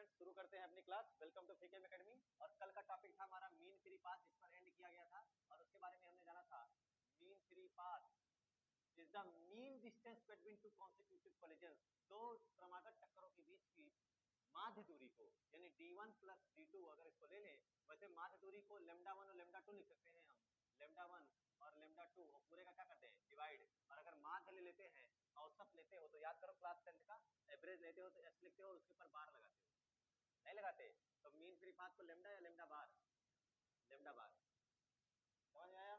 Students शुरू करते हैं अपनी क्लास। वेलकम टू फीकेम एकेडमी। और कल का टॉपिक था हमारा मीन फ्री पाथ, जिस पर एंड किया गया था और उसके बारे में हमने जाना था। Mean free path is the mean distance between two consecutive collision. दो क्रमागत टक्करों के बीच की माध्य दूरी को, यानी d1 प्लस d2 अगर इसको ले लें, वैसे माध्य दूरी को λ1 और λ2 लिख सकते हैं हम। λ1 और λ2 और पूरे का क्या करते हैं, डिवाइड। और अगर माध्य ले लेते हैं, औसत लेते हो, तो याद करो क्लास 10 का एवरेज लेते हो तो एस लिखते हो और उसके ऊपर बार लगाते हो, नहीं लगाते। तो मीन फ्री पाथ को लेमडा या लेमडा बार, लेमडा बार, समझ में आया।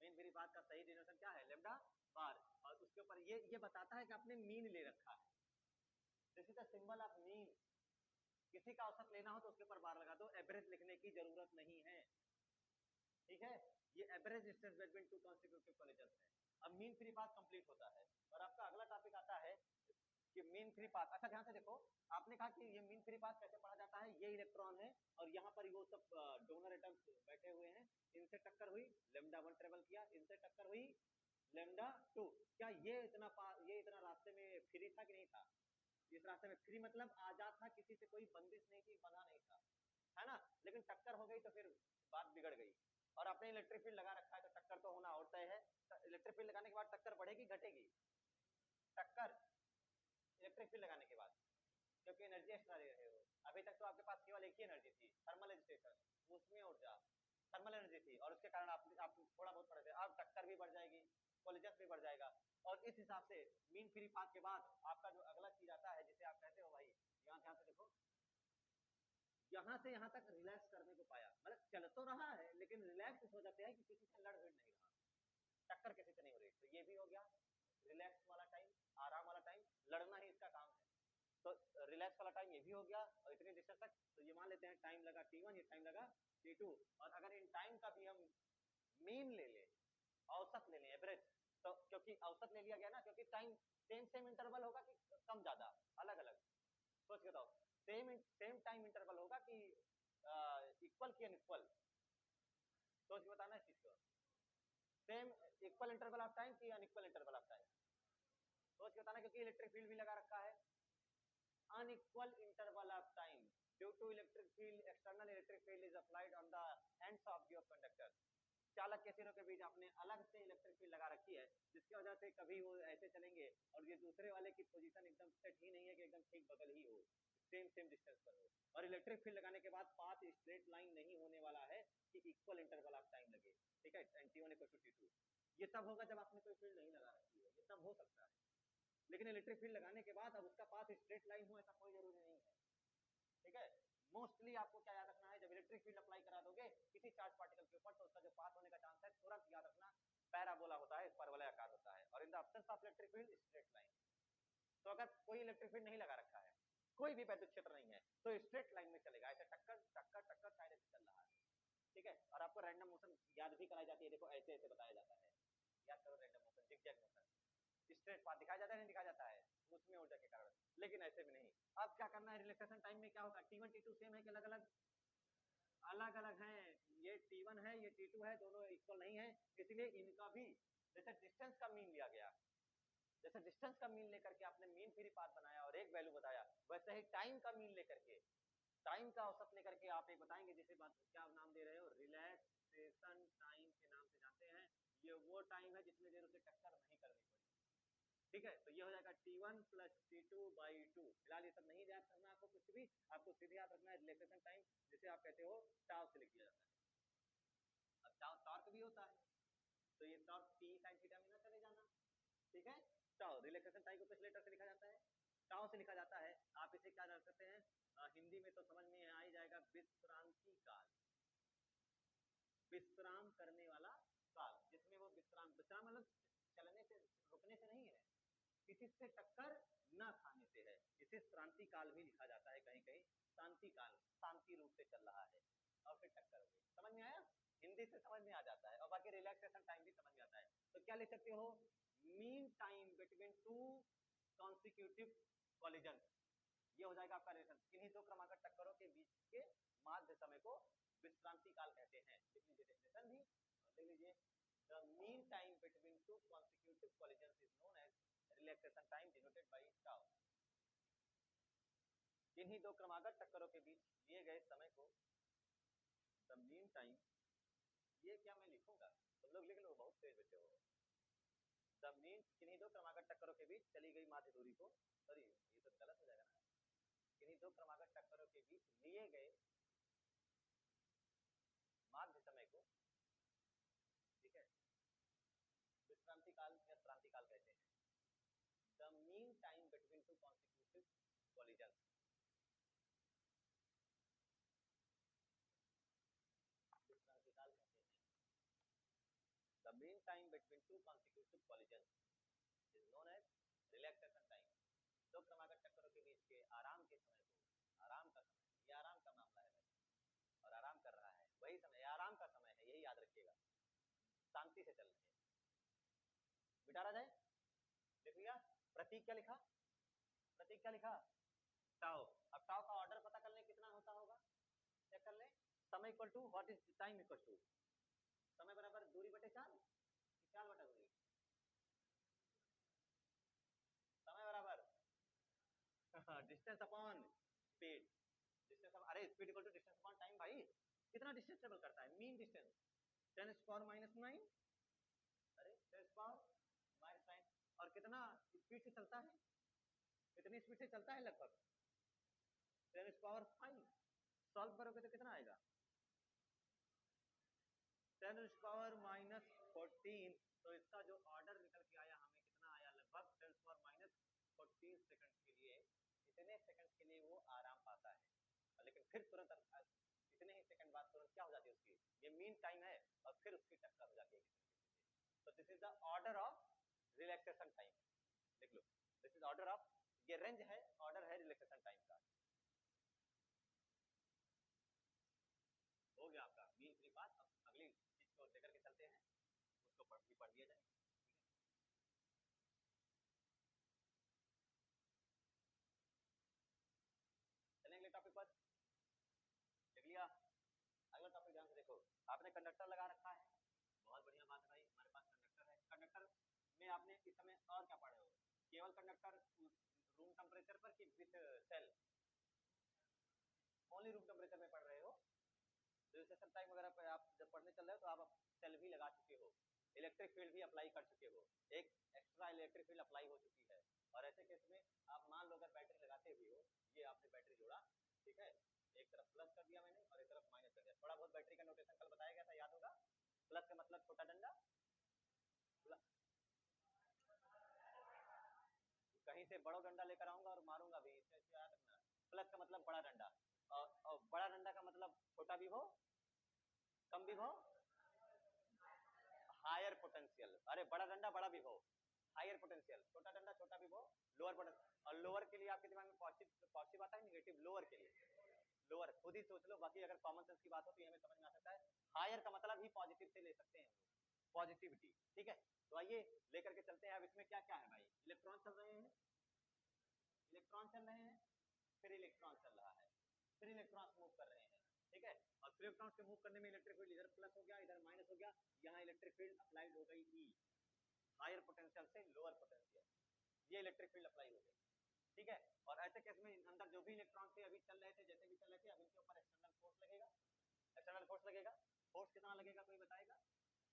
मीन फ्री पाथ का सही डिनोशन क्या है, लेमडा बार। और उसके ऊपर ये बताता है कि आपने मीन ले रखा है। This is the symbol of mean. किसी का औसत लेना हो तो उसके ऊपर बार लगा दो, एवरेज लिखने की जरूरत नहीं है, ठीक है। ये average distance between two consecutive collisions है। अब मीन फ्री पाथ कंप्लीट होता है और आपका अगला टॉपिक आता है कि मीन फ्री पाथ। अच्छा ध्यान से देखो, आपने कहा कि ये मीन फ्री पाथ कैसे पढ़ा जाता है। ये इलेक्ट्रॉन है और यहाँ पर वो सब डोनर एटम्स बैठे हुए हैं, इनसे टक्कर हुई, λ1 ट्रेवल किया, इनसे टक्कर हुई, λ2। क्या ये इतना रास्ते में फ्री था कि नहीं था। इस रास्ते में फ्री मतलब आजाद था, किसी से कोई बंदिश नहीं थी, बंधा नहीं था, है ना। लेकिन टक्कर हो गई तो फिर बात बिगड़ गई। और आपने इलेक्ट्रिक फील्ड लगा रखा है तो टक्कर तो होना और तय है। इलेक्ट्रिक फील्ड लगाने के बाद टक्कर बढ़ेगी घटेगी, टक्कर इलेक्ट्रिक फील्ड लगाने के बाद, क्योंकि एनर्जी एक्स्ट्रा दे रहे हो। अभी तक तो आपके पास केवल एक ही एनर्जी थी, थर्मल एजिटेशन, उसमें ऊर्जा, थर्मल एनर्जी थी, और उसके कारण आप थोड़ा बहुत पढ़े थे। अब टक्कर भी बढ़ जाएगी, कोलिजन भी बढ़ जाएगा। और इस हिसाब से मीन फ्री पाथ के बाद आपका जो अगला चीज आता है, जिसे आप कहते हो भाई, यहाँ ध्यान से देखो, यहाँ से यहाँ तक रिलैक्स करने को पाया, मतलब चल तो रहा है लेकिन रिलैक्स इस वजह से है कि किसी से लड़ भिड़ नहीं रहा, टक्कर किसी से नहीं हो रही। तो ये भी हो गया रिलैक्स वाला टाइम, आराम वाला टाइम, लड़ना ही इसका काम है। तो रिलैक्स वाला टाइम ये भी हो गया। और इतनी डिस्टेंस तक तो ये मान लेते हैं टाइम लगा t1, ये टाइम लगा t2। और अगर इन टाइम का भी हम मीन ले लें, औसत ले लें, एवरेज, तो क्योंकि औसत ले लिया गया ना, क्योंकि टाइम सेम सेम इंटरवल होगा कि कम ज्यादा, अलग अलग, सोच के बताओ। सेम सेम टाइम इंटरवल होगा कि इक्वल की अनइक्वल, सोच के बताना इस चीज को। Same equal interval of time की अनइक्वल इंटरवल ऑफ टाइम, सोच के बताना, क्योंकि इलेक्ट्रिक फील्ड भी लगा रखा है। unequal interval of time due to electric field, external electric field is applied on the ends of your conductor। चालक के सिरों के बीच आपने अलग से इलेक्ट्रिक फील्ड लगा रखी है, जिसकी वजह से कभी वो ऐसे चलेंगे और ये दूसरे वाले की पोजीशन एकदम सेट ही नहीं है कि एकदम ठीक बगल ही हो, सेम सेम डिस्टेंस पर हो। और इलेक्ट्रिक फील्ड लगाने के बाद पाथ स्ट्रेट लाइन नहीं होने वाला है कि इक्वल इंटरवल ऑफ टाइम लगे, ठीक है। t1 = t2, ये तब होगा जब आपने कोई फील्ड नहीं लगा रखी है, ये तब हो सकता है। लेकिन इलेक्ट्रिक फील्ड लगाने के बाद अब उसका पाथ स्ट्रेट लाइन हो ऐसा कोई जरूरी नहीं है, ठीक है। मोस्टली आपको क्या याद रखना है, जब इलेक्ट्रिक फील्ड अप्लाई करा दोगे किसी चार्ज पार्टिकल के ऊपर, तो उसका जो पाथ होने का चांस है तुरंत याद रखना, पैराबोला होता है, परवलयाकार होता है। और in the absence of electric field, straight line. तो अगर कोई इलेक्ट्रिक फील्ड नहीं लगा रखा है, कोई भी वैद्युत क्षेत्र नहीं है, तो स्ट्रेट लाइन में चलेगा, ऐसे टक्कर टक्कर टक्कर शायद ऐसे चल रहा है, ठीक है। और आपको रैंडम मोशन याद भी कराई जाती है, देखो ऐसे ऐसे बताया जाता है, याद करो random motion, zigzag motion, straight path दिखाया जाता है, नहीं दिखाया जाता है, उसमें ऊर्जा के कारण। लेकिन ऐसे भी नहीं। अब क्या करना है, रिलैक्सेशन टाइम में क्या होगा, t1 t2 सेम है कि अलग अलग, अलग अलग है। ये t1 है, ये t2 है, दोनों इक्वल नहीं है, इसलिए इनका भी जैसे डिस्टेंस का मीन लिया गया, जैसे डिस्टेंस का मीन लेकर के आपने मीन फ्री पाथ बनाया और एक वैल्यू बताया, वैसे ही टाइम का मीन लेकर के, टाइम का औसत लेकर के आप एक बताएंगे, जिसे बात क्या नाम दे रहे हो, रिलैक्सेशन टाइम के नाम से जानते हैं। ये वो टाइम है जितनी देर उसे टक्कर नहीं करनी पड़ी, ठीक है। तो ये हो जाएगा t1 + t2/2। फिलहाल ये सब नहीं याद करना आपको कुछ भी, आपको सीधे याद रखना है रिलैक्सेशन टाइम, जिसे आप कहते हो टाउ से लिख दिया जाता है। अब टाउ टॉर्क भी होता है, तो ये टॉर्क t sin थीटा में ना चले जाना, ठीक है। टाउ रिलैक्सेशन टाइम को किस लेटर से लिखा जाता है, टाउ से लिखा जाता है। आप इसे क्या जान सकते हैं, हिंदी में तो समझ में आ ही जाएगा, विश्रांति काल, विश्राम करने वाला काल, जिसमें वो विश्राम, विश्राम मतलब चलने से, रुकने से नहीं है, किसी से टक्कर न खाने से है। इसे क्रांति काल भी लिखा जाता है, कहीं कहीं शांति काल, शांति रूप से चल रहा है और फिर टक्कर हो गई। समझ में आया, हिंदी से समझ में आ जाता है। और बाकी रिलैक्सेशन टाइम भी समझ में आता है। तो क्या लिख सकते हो, mean time between two consecutive collision, ये हो जाएगा आपका रिलेशन। किन्हीं दो क्रमागत टक्करों के बीच के माध्य समय को विश्रांति काल कहते हैं। लिख लीजिए डेफिनेशन भी, और लिख लीजिए the mean time between two consecutive collision is known as relaxation time denoted by tau. किन्हीं दो क्रमागत टक्करों के बीच लिए गए समय को द मीन टाइम, ये क्या मैं लिखूंगा, तुम लोग लिख लो, बहुत तेज बच्चे हो। द मीन, किन्हीं दो क्रमागत टक्करों के बीच चली गई माध्य दूरी को, सॉरी ये तो गलत हो जाएगा ना, किन्हीं दो क्रमागत टक्करों के बीच लिए गए माध्य समय को, ठीक है, विश्रांति काल या क्रांति काल कहते हैं। The mean time between two consecutive collision, विश्रांति काल कहते हैं। The mean time between two consecutive collision is known as relaxation time. दो क्रमागत टक्करों के बीच के आराम के समय को, आराम का समय, ये आराम का मामला है भाई, और आराम कर रहा है, वही समय आराम का समय है, यही याद रखिएगा, शांति से चल रहे हैं। मिटा रहा जाए, लिख लिया। प्रतीक क्या लिखा, प्रतीक क्या लिखा, टाउ। अब टाउ का ऑर्डर पता कर ले कितना होता होगा, चेक कर ले। समय equal to what is time equal to, समय बराबर दूरी बटे चाल, चाल बटा दूरी, समय बराबर डिस्टेंस अपॉन स्पीड, डिस्टेंस, अरे speed equal to distance upon time भाई, कितना डिस्टेंस ट्रेवल करता है, मीन डिस्टेंस 10⁻⁹, अरे 10⁻⁹, और कितना स्पीड से चलता है, कितनी स्पीड से चलता है, लगभग 10⁵। सॉल्व करोगे तो कितना आएगा, 10⁻⁻14। तो इसका जो ऑर्डर निकल के आया हमें कितना आया, लगभग 10⁻⁴ सेकंड के लिए, इतने सेकंड के लिए वो आराम पाता है, लेकिन फिर तुरंत इतने ही सेकंड बाद तुरंत क्या हो जाती है उसकी, ये मीन टाइम है, और फिर उसकी टक्कर हो जाती है किसी न किसी से। तो this is the order of relaxation time, देख लो, दिस इज ऑर्डर ऑफ, ये रेंज है, ऑर्डर है रिलैक्सेशन टाइम का। हो गया आपका मीन फ्री पाथ। अब अगली चीज को लेकर के चलते हैं, उसको पढ़ लिया जाए। चलें अगले टॉपिक पर, देख लिया। अगला टॉपिक ध्यान से देखो, आपने कंडक्टर लगा रखा है, बहुत बढ़िया बात है भाई, हमारे पास कंडक्टर है। कंडक्टर में आपने इस समय और क्या पढ़े हो, केवल कंडक्टर रूम टेम्परेचर पर कि with cell, only room temperature में पढ़ रहे हो। रिसेशन टाइम वगैरह पे आप जब पढ़ने चल रहे हो तो आप सेल भी लगा चुके हो, इलेक्ट्रिक फील्ड भी अप्लाई कर चुके हो, एक एक्स्ट्रा इलेक्ट्रिक फील्ड अप्लाई हो चुकी है। और ऐसे केस में आप मान लो अगर बैटरी लगाते हुए हो, ये आपने बैटरी जोड़ा, ठीक है, एक तरफ प्लस कर दिया मैंने और एक तरफ माइनस कर दिया, थोड़ा बहुत बैटरी का नोटेशन कल बताया गया था, याद होगा। प्लस का मतलब छोटा डंडा, कहीं से बड़ा डंडा लेकर आऊंगा और मारूंगा भी, इसे याद रखना। प्लस का मतलब बड़ा डंडा, और बड़ा डंडा का मतलब छोटा विभव, कम विभव, हायर पोटेंशियल। अरे बड़ा डंडा बड़ा विभव, हायर पोटेंशियल, छोटा डंडा छोटा विभव, लोअर पोटेंशियल। और लोअर के लिए आपके दिमाग में पॉजिटिव पॉजिटिव आता है, निगेटिव लोअर के लिए, लोअर खुद ही सोच लो, बाकी अगर कॉमन सेंस की बात हो तो ये हमें समझ में आ सकता है। हायर का मतलब ही पॉजिटिव से ले सकते हैं हम लोग, पॉजिटिविटी, ठीक है। तो आइए लेकर के चलते हैं। अब इसमें क्या क्या है भाई, इलेक्ट्रॉन चल रहे हैं, इलेक्ट्रॉन चल रहे हैं, फिर इलेक्ट्रॉन चल रहा है, फिर इलेक्ट्रॉन मूव कर रहे हैं, ठीक है। और फिर इलेक्ट्रॉन के मूव करने में इलेक्ट्रिक फील्ड इधर प्लस हो गया, इधर माइनस हो गया, यहाँ इलेक्ट्रिक फील्ड अप्लाइड हो गई ई, हायर पोटेंशियल से लोअर पोटेंशियल, ये इलेक्ट्रिक फील्ड अप्लाई हो गई, ठीक है। और ऐसे केस में अंदर जो भी इलेक्ट्रॉन थे अभी चल रहे थे, जैसे भी चल रहे थे, अब इनके ऊपर एक्सटर्नल फोर्स लगेगा, एक्सटर्नल फोर्स लगेगा। फोर्स कितना लगेगा कोई बताएगा,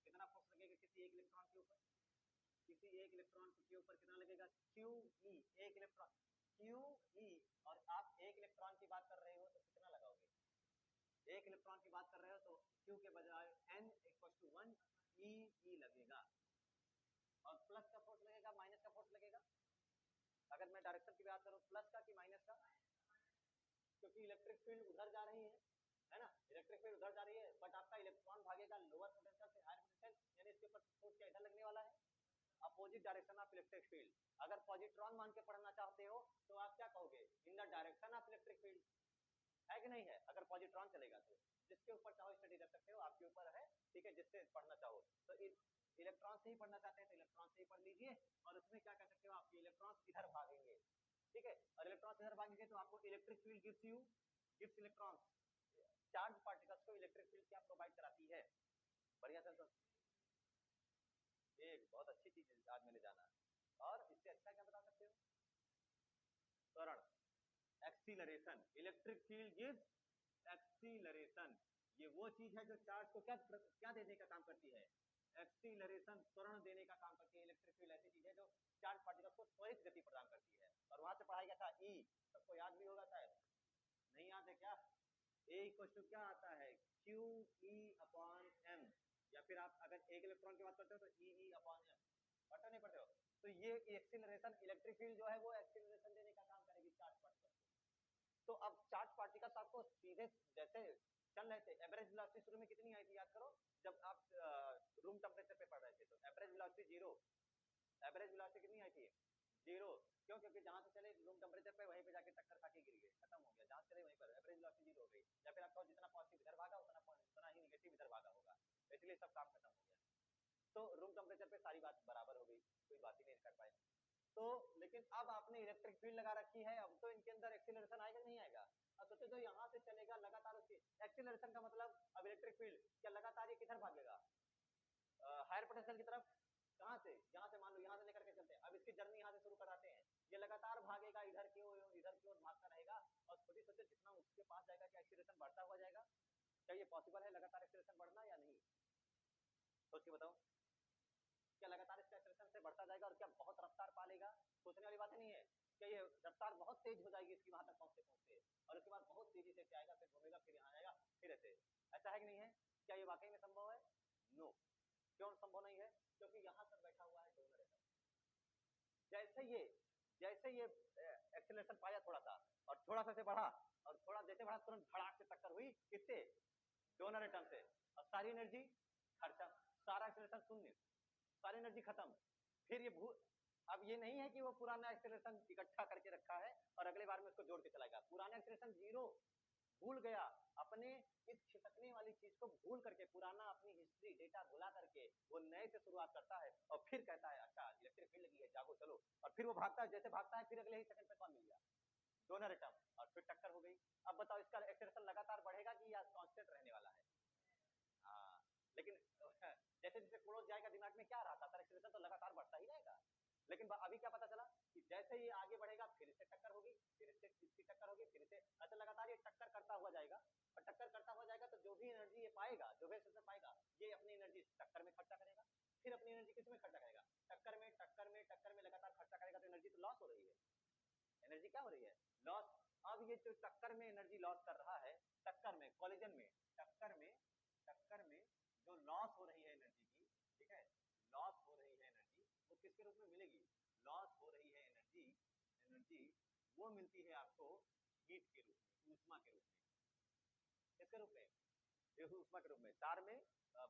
कितना फोर्स लगेगा किसी एक इलेक्ट्रॉन के ऊपर, किसी एक इलेक्ट्रॉन के ऊपर कितना लगेगा, क्यू ई, एक इलेक्ट्रॉन क्यू ई। और आप एक इलेक्ट्रॉन की बात कर रहे हो तो कितना लगाओगे, एक इलेक्ट्रॉन की बात कर रहे हो तो क्यू के बजाय एन इक्वल टू 1 ई लगेगा। और प्लस का फोर्स लगेगा, माइनस का फोर्स लगेगा, अगर मैं डायरेक्शन की बात करूं प्लस का कि माइनस का, क्योंकि इलेक्ट्रिक फील्ड उधर जा रही है ना, इलेक्ट्रिक फील्ड उधर जा रही है, बट आपका इलेक्ट्रॉन भागेगा लोअर पोटेंशियल से हायर पोटेंशियल, यानी इसके ऊपर फोर्स क्या इधर लगने वाला है, opposite direction of electric field. अगर पॉजिट्रॉन मान के पढ़ना चाहते हो तो आप क्या कहोगे, in the direction of electric field, है कि नहीं है। अगर पॉजिट्रॉन चलेगा तो जिसके ऊपर चाहो स्टडी कर सकते हो, आपके ऊपर है, ठीक है, जिससे पढ़ना चाहो। तो इलेक्ट्रॉन से ही पढ़ना चाहते हैं तो इलेक्ट्रॉन से ही पढ़ लीजिए, और उसमें क्या कर सकते हो, आपके इलेक्ट्रॉन इधर भागेंगे, ठीक है। और इलेक्ट्रॉन इधर भागेंगे तो आपको electric field gives you, gives electron, charge particles को इलेक्ट्रिक फील्ड क्या प्रोवाइड कराती है। बढ़िया सर, एक बहुत अच्छी चीज आज मैंने जाना। और इससे अच्छा क्या बता सकते हो, त्वरण, acceleration, electric field gives acceleration. ये वो चीज है जो चार्ज को क्या क्या देने का काम करती है, एक्सीलरेशन, त्वरण देने का काम करती है। इलेक्ट्रिक फील्ड ऐसी चीज है जो चार्ज पार्टिकल्स को त्वरित गति प्रदान करती है। और वहां से पढ़ाया गया था ई, सबको याद भी होगा शायद, नहीं याद है क्या? ए इक्वल टू क्या आता है, क्यू ई अपॉन एम, या फिर आप अगर एक इलेक्ट्रॉन की बात करते हो तो ई अपॉन एम, पढ़ते नहीं पढ़ते हो? तो ये एक्सीलरेशन, इलेक्ट्रिक फील्ड जो है वो एक्सीलरेशन देने का काम करेगी चार्ज पार्टिकल को। तो अब चार्ज पार्टिकल्स आपको सीधे जैसे चल रहे थे, एवरेज वेलोसिटी शुरू में कितनी आई थी याद करो, जब आप रूम टेम्परेचर पे पढ़ रहे थे तो average velocity zero, average velocity कितनी आई थी, जीरो। क्यों? क्योंकि जहां से चले रूम टेम्परेचर पे वहीं पे जाके टक्कर खा के गिर गए, खत्म हो गया, जहां से चले वहीं पर एवरेज वेलोसिटी जीरो हो गई। या फिर आप कहो जितना पॉजिटिव इधर भागा उतना ही निगेटिव इधर भागा होगा, इसलिए सब काम खत्म हो गया। तो रूम टेम्परेचर पे सारी बात बराबर हो गई, कोई बात ही नहीं कर पाए। तो लेकिन अब आपने इलेक्ट्रिक फील्ड लगा रखी है, अब तो इनके अंदर एक्सीलरेशन आएगा नहीं आएगा? अब सोचो तो यहाँ से चलेगा लगातार, उसकी एक्सीलरेशन का मतलब अब इलेक्ट्रिक फील्ड क्या लगातार ये किधर भागेगा, हायर पोटेंशियल की तरफ। कहां से? यहाँ से मान लो यहाँ से लेकर के चलते हैं, अब इसकी जर्नी यहाँ से शुरू कराते हैं, ये लगातार भागेगा इधर की ओर भागता रहेगा। और खुद ही सोचो जितना उसके पास जाएगा क्या एक्सीलरेशन बढ़ता हुआ जाएगा? क्या ये पॉसिबल है लगातार एक्सीलरेशन बढ़ना या नहीं? सोच के बताओ, क्या लगातार इसका एक्सेलरेशन से बढ़ता जाएगा और क्या बहुत रफ्तार पा लेगा? सोचने वाली बात नहीं है। क्या ये रफ्तार बहुत तेज हो जाएगी इसकी वहां तक पहुंचते पहुंचते, और उसके बाद बहुत तेजी से आएगा, फिर घूमेगा, फिर यहाँ आएगा, फिर ऐसे, ऐसा है कि नहीं है? क्या ये वाकई में संभव है? नो। क्यों संभव नहीं है? क्योंकि यहाँ पर बैठा हुआ है डोनर एटम। जैसे ये एक्सेलरेशन पाया थोड़ा सा, और थोड़ा सा से बढ़ा, और थोड़ा जैसे बढ़ा तुरंत धड़ाक से टक्कर हुई किससे? डोनर एटम से। और सारी एनर्जी खर्चा, सारा एक्सेलरेशन शून्य, सारी एनर्जी खत्म। फिर ये अब ये नहीं है कि वो पुराना एक्सेलरेशन इकट्ठा करके रखा है और अगले बार में उसको जोड़ के चलाएगा, पुराना एक्सेलरेशन जीरो, भूल गया, अपने इस खिसकने वाली चीज को भूल करके, पुराना अपनी हिस्ट्री डेटा भुला करके वो नए से शुरुआत करता है और फिर कहता है अच्छा इलेक्ट्रिक फील्ड लगी है जागो चलो, और फिर वो भागता है, जैसे भागता है फिर अगले ही सेकंड पे कौन मिल गया? डोनर एटम, और फिर टक्कर हो गई। अब बताओ इसका एक्सेलरेशन लगातार बढ़ेगा कि या कांस्टेंट रहने वाला है? हाँ, लेकिन जैसे जैसे क्लोज जाएगा दिमाग में क्या रहा था, एक्सेलरेशन तो लगातार बढ़ता ही रहेगा। लेकिन अभी क्या पता चला कि जैसे ये आगे बढ़ेगा फिर इससे टक्कर होगी, फिर इससे इसकी टक्कर होगी, फिर इससे, अच्छा लगातार ये टक्कर करता हुआ जाएगा, और टक्कर करता हुआ जाएगा तो जो भी एनर्जी ये पाएगा, जो भी एक्सेलरेशन पाएगा, ये अपनी एनर्जी टक्कर में खर्चा करेगा, फिर अपनी एनर्जी किस में खर्चा करेगा? टक्कर में लगातार खर्चा करेगा, तो एनर्जी तो लॉस हो रही है, एनर्जी क्या हो रही है? लॉस। अब ये जो टक्कर में एनर्जी लॉस कर रहा है, टक्कर में, कॉलिजन में, टक्कर में जो लॉस हो रही है एनर्जी की, ठीक है, लॉस हो रही है एनर्जी, वो किसके रूप में मिलेगी? लॉस हो रही है एनर्जी, एनर्जी वो मिलती है आपको हीट के रूप में, ऊष्मा के रूप में। किसके रूप में? ऊष्मा के रूप में। तार में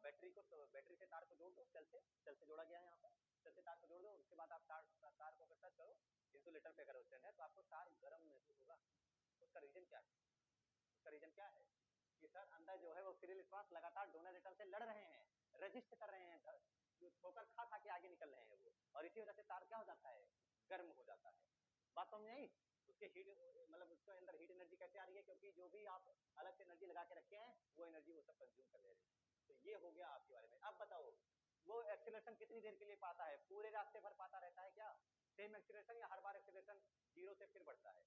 बैटरी को, तो बैटरी से तार को जोड़ दो, चल से जोड़ा गया है यहाँ पर, चल से तार को जोड़ दो, उसके बाद आप तार को अगर टच करो, इंसुलेटर पे अगर स्टैंड है तो आपको तार गर्म महसूस होगा। उसका रीजन क्या है? उसका रीजन क्या है कि सर अंदर जो है वो फ्री इलेक्ट्रॉन्स लगातार डोनर एटम से लड़ रहे हैं, रजिस्ट कर रहे हैं, ठोकर खा के आगे निकल रहे हैं वो, और इसी वजह से तार क्या हो जाता है? गर्म हो जाता है। बात समझ आई? उसके हीट, मतलब उसके अंदर हीट एनर्जी कैसे आ रही है? क्योंकि जो भी आप अलग से एनर्जी लगा के रखे हैं वो एनर्जी वो सब कंज्यूम कर ले रहे हैं। तो ये हो गया आपके बारे में। अब बताओ वो एक्सीलरेशन कितनी देर के लिए पाता है? पूरे रास्ते भर पाता रहता है क्या सेम एक्सीलरेशन, या हर बार एक्सीलरेशन जीरो से फिर बढ़ता है?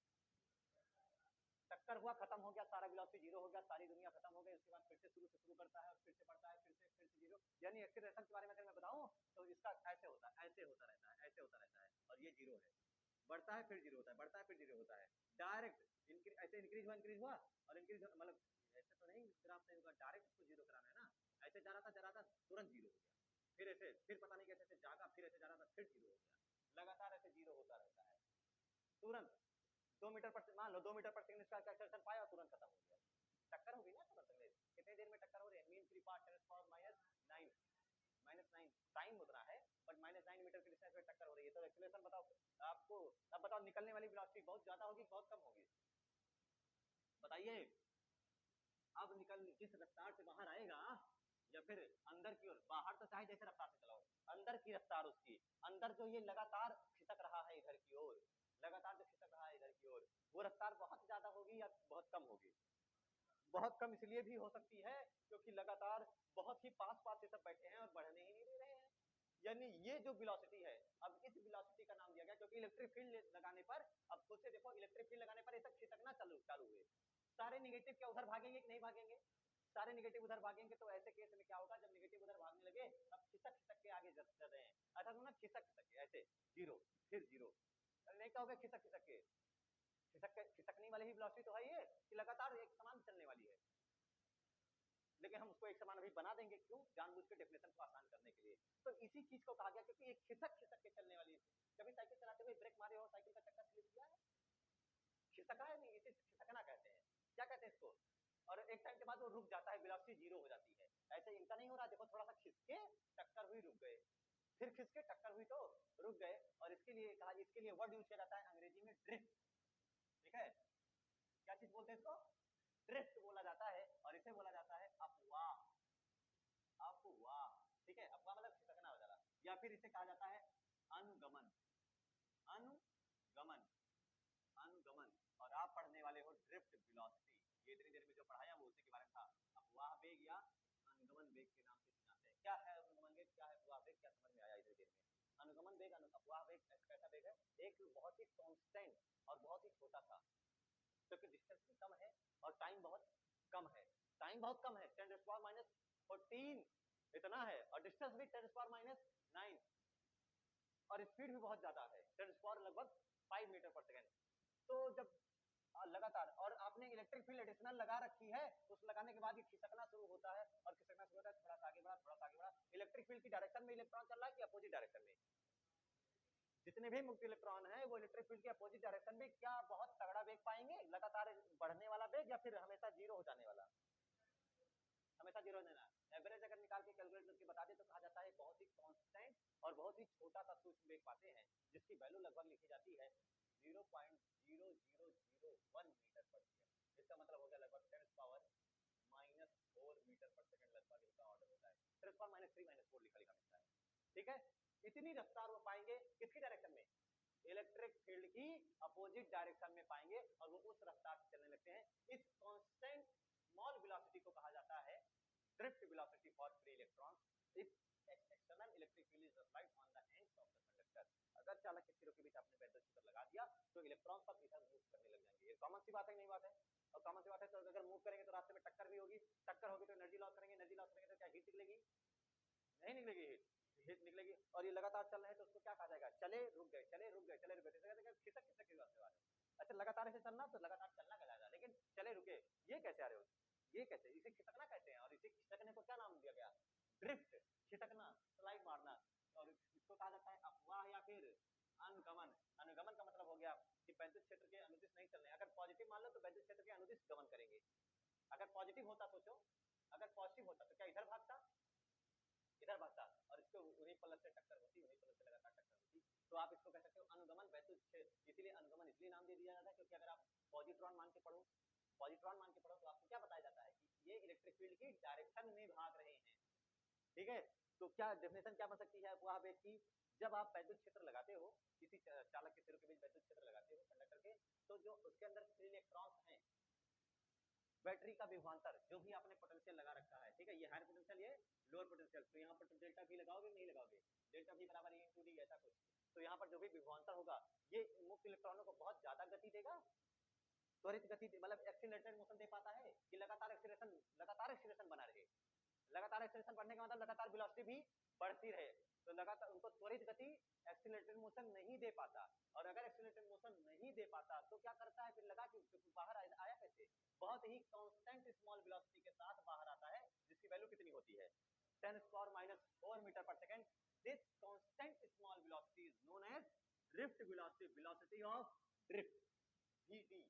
टक्कर हुआ, खत्म हो गया, सारा वेलोसिटी जीरो हो गया, सारी दुनिया खत्म हो गई, उसके बाद फिर से शुरू करता है और फिर से बढ़ता है, फिर से जीरो। यानी एक्सीलरेशन के बारे में अगर मैं बताऊं तो इसका ऐसे होता है, ऐसे होता रहता है, ऐसे होता रहता है, और ये जीरो है, बढ़ता है फिर जीरो होता है, बढ़ता है फिर जीरो होता है, डायरेक्ट ऐसे इंक्रीज हुआ और इंक्रीज, मतलब ऐसे तो नहीं ग्राफ नहीं होगा, डायरेक्ट इसको जीरो कराना है ना, ऐसे जा रहा था तुरंत जीरो हो गया, फिर ऐसे, फिर पता नहीं कैसे जागा, फिर ऐसे जा रहा था फिर जीरो हो गया, लगातार ऐसे जीरो होता रहता है तुरंत। 2 मीटर पर, मान लो 2 मीटर पर सेकंड इसका एक्सेलरेशन पाया, तुरंत खत्म हो गया, टक्कर होगी ना तुरंत में। कितने देर में टक्कर हो रही है? मीन फ्री पाथ 10⁻⁹ -9 टाइम उतना है, बट -9 मीटर की डिस्टेंस में टक्कर हो रही है। तो एक्सेलरेशन बताओ आपको, अब बताओ निकलने वाली वेलोसिटी बहुत ज्यादा होगी बहुत कम होगी? बताइए। अब निकल जिस रफ्तार से बाहर आएगा, या फिर अंदर की ओर, बाहर तो चाहे जैसे रफ्तार से चलाओ, अंदर की रफ्तार उसकी, अंदर जो ये लगातार खिसक रहा है इधर की ओर, लगातार जो खिसक रहा है इधर की ओर, वो रफ्तार बहुत ज्यादा होगी या बहुत कम होगी? बहुत कम इसलिए भी हो सकती है क्योंकि लगातार बहुत ही पास पास से सब बैठे हैं और बढ़ने ही नहीं दे रहे हैं। यानी ये जो वेलोसिटी है, अब इस वेलोसिटी का नाम दिया गया क्योंकि इलेक्ट्रिक फील्ड लगाने पर, अब खुद से देखो इलेक्ट्रिक फील्ड लगाने पर ये सब खिसकना चालू हुए। सारे नेगेटिव क्या उधर भागेंगे कि नहीं भागेंगे? सारे नेगेटिव उधर भागेंगे। तो ऐसे केस में क्या होगा, जब नेगेटिव उधर भागने लगे अब खिसक खिसक के आगे चल रहे हैं, ऐसा तो ना खिसक खिसक के ऐसे जीरो फिर जीरो, नहीं कहोगे खिसक खिसक के, खिसकने वाली ही वेलोसिटी तो है ये कि लगातार एक समान चलने वाली है। लेकिन हम उसको एक समान अभी बना देंगे, क्यों? जानबूझ के डेफिनेशन को आसान करने के लिए। तो इसी चीज को कहा गया क्योंकि ये खिसक खिसक के चलने वाली है। कभी साइकिल चलाते हुए ब्रेक मारे हो, साइकिल का चक्का स्लिप किया है? खिसका है नहीं, इसे खिसकना कहते हैं। क्या कहते हैं इसको? और एक टाइम के बाद वो रुक जाता है, वेलोसिटी जीरो हो जाती है। ऐसे इनका नहीं हो रहा, देखो थोड़ा सा खिसके टक्कर हुई रुक गए, फिर खिसके टक्कर हुई तो रुक गए। और इसके लिए कहा, इसके लिए वर्ड यूज किया जाता है अंग्रेजी में ड्रिफ्ट। ठीक है, क्या चीज बोलते हैं इसको? ड्रिफ्ट बोला जाता है। और इसे बोला जाता है अपवाह। अपवाह, ठीक है, अपवाह मतलब खिसकना हो जाना। या फिर इसे कहा जाता है अनुगमन। अनुगमन, अनुगमन। और आप पढ़ने वाले हो ड्रिफ्ट वेलोसिटी, ये इतनी देर में जो पढ़ाया वो उसी के बारे में था। अपवाह वेग या अनुगमन वेग के नाम से जानते हैं। क्या है अनुगमन वेग, क्या है अपवाह वेग, क्या समझ में आया इतनी देर में? अनुगमन वेग, अपवाह वेग कैसा वेग है? एक बहुत ही कांस्टेंट और बहुत ही छोटा सा, क्योंकि डिस्टेंस भी कम है और टाइम बहुत कम है। टाइम बहुत कम है, 10⁻⁻14 इतना है, और डिस्टेंस भी 10⁻⁹ और स्पीड भी बहुत ज्यादा है, 10 लगभग 5 मीटर पर सेकेंड। तो जब लगातार, और आपने इलेक्ट्रिक फील्ड एडिशनल लगा रखी है, उस लगाने के बाद ये खिसकना शुरू होता है, और खिसकना शुरू होता है, थोड़ा सा आगे बढ़ा, थोड़ा सा आगे बढ़ा। इलेक्ट्रिक फील्ड की डायरेक्शन में इलेक्ट्रॉन चल रहा है कि अपोजिट डायरेक्शन में? जितने भी मुक्त इलेक्ट्रॉन है वो इलेक्ट्रिक फील्ड के अपोजिट डायरेक्शन में क्या बहुत तगड़ा वेग पाएंगे, लगातार बढ़ने वाला वेग, या फिर हमेशा जीरो हो जाने वाला? हमेशा जीरो देना। एवरेज अगर निकाल के कैलकुलेट करके बता दे तो कहा जाता है बहुत ही कांस्टेंट और बहुत ही छोटा सा सूक्ष्म वेग पाते हैं, जिसकी वैल्यू लगभग लिखी जाती है 0.0001 मीटर पर सेकेंड। इसका मतलब हो गया लगभग 10⁻⁻4 मीटर पर सेकेंड, लगभग इनका ऑर्डर होता है। 10⁻³ -4 लिखा मिलता है। ठीक है, इतनी रफ्तार वो पाएंगे किसकी डायरेक्शन में? इलेक्ट्रिक फील्ड की अपोजिट डायरेक्शन में पाएंगे, और वो उस रफ्तार से चलने लगते हैं। इस कांस्टेंट स्मॉल वेलोसिटी को कहा जाता है drift velocity for free electrons. If external electric field is applied on the ends of the conductor, अगर चालक के सिरों के बीच आपने वैद्युत क्षेत्र लगा दिया तो इलेक्ट्रॉन सब इधर मूव करने लग जाएंगे। ये कॉमन सी बात है, नहीं बात है? और कॉमन सी बात है, तो अगर मूव करेंगे तो रास्ते में टक्कर भी होगी, टक्कर होगी तो एनर्जी लॉस करेंगे, एनर्जी लॉस करेंगे तो क्या हीट निकलेगी? नहीं निकलेगी हीट, हीट निकलेगी। और ये लगातार चल रहे हैं तो उसको क्या कहा जाएगा? चले रुक गए, चले रुक गए, चले रुक गए, खिसक खिसक के रास्ते वाले। अच्छा, लगातार ऐसे चलना तो लगातार चलना कहलाएगा, लेकिन चले रुके ये कैसे आ रहे हो? ये कैसे? इसे खिसकना कहते हैं, और इसे खिसकने को क्या नाम दिया गया? ड्रिफ्ट, खिसकना, स्लाइड मारना। और इसको कहा जाता है अपवाह या फिर अनुगमन। अनुगमन का मतलब हो गया कि वैद्युत क्षेत्र के अनुदिश नहीं चल रहे। अगर पॉजिटिव मान लो तो वैद्युत क्षेत्र के अनुदिश गमन करेंगे। अगर पॉजिटिव होता, सोचो अगर पॉजिटिव होता तो क्या इधर भागता? इधर भागता, और इसको उन्हीं पलट से टक्कर होती, उन्हीं पलट से लगातार टक्कर होती। तो आप इसको कह सकते हो अनुगमन वैद्युत क्षेत्र। इसीलिए अनुगमन इसलिए नाम दे दिया जाता है क्योंकि अगर आप पॉजिट्रॉन मान के पढ़ो, पॉजिट्रॉन मान के पढ़ो तो आपको क्या बताया जाता है कि ये इलेक्ट्रिक फील्ड की डायरेक्शन में भाग रहे हैं। ठीक है, तो क्या डेफिनेशन क्या बन सकती है अपवाह वेग की? जब आप वैद्युत क्षेत्र लगाते हो, किसी चालक के सिरों के बीच वैद्युत क्षेत्र लगाते हो कंडक्टर के, तो जो उसके अंदर फ्री इलेक्ट्रॉन्स हैं, बैटरी का विभवांतर, जो भी आपने पोटेंशियल लगा रखा है, ठीक है, ये हायर पोटेंशियल, ये लोअर पोटेंशियल, तो यहाँ पर डेल्टा भी लगाओगे नहीं लगाओगे? डेल्टा भी बराबर E/D ऐसा कुछ। तो यहाँ पर जो भी विभवांतर होगा ये मुक्त इलेक्ट्रॉनों को बहुत ज्यादा गति देगा, त्वरित गति मतलब एक्सीलरेटेड मोशन दे पाता है कि लगातार एक्सीलरेशन बना रहे। लगातार एक्सीलरेशन बढ़ने का मतलब लगातार वेलोसिटी भी बढ़ती रहे। तो लगातार उनको त्वरित गति एक्सीलरेटेड मोशन नहीं दे पाता। और अगर एक्सीलरेटेड मोशन नहीं दे पाता तो क्या करता है फिर? लगा कि बाहर आया कैसे? बहुत ही कांस्टेंट स्मॉल वेलोसिटी के साथ बाहर आता है, जिसकी वैल्यू कितनी होती है? 10⁻⁻4 मीटर पर second. This constant small velocity is known as drift velocity, velocity of drift, Vd।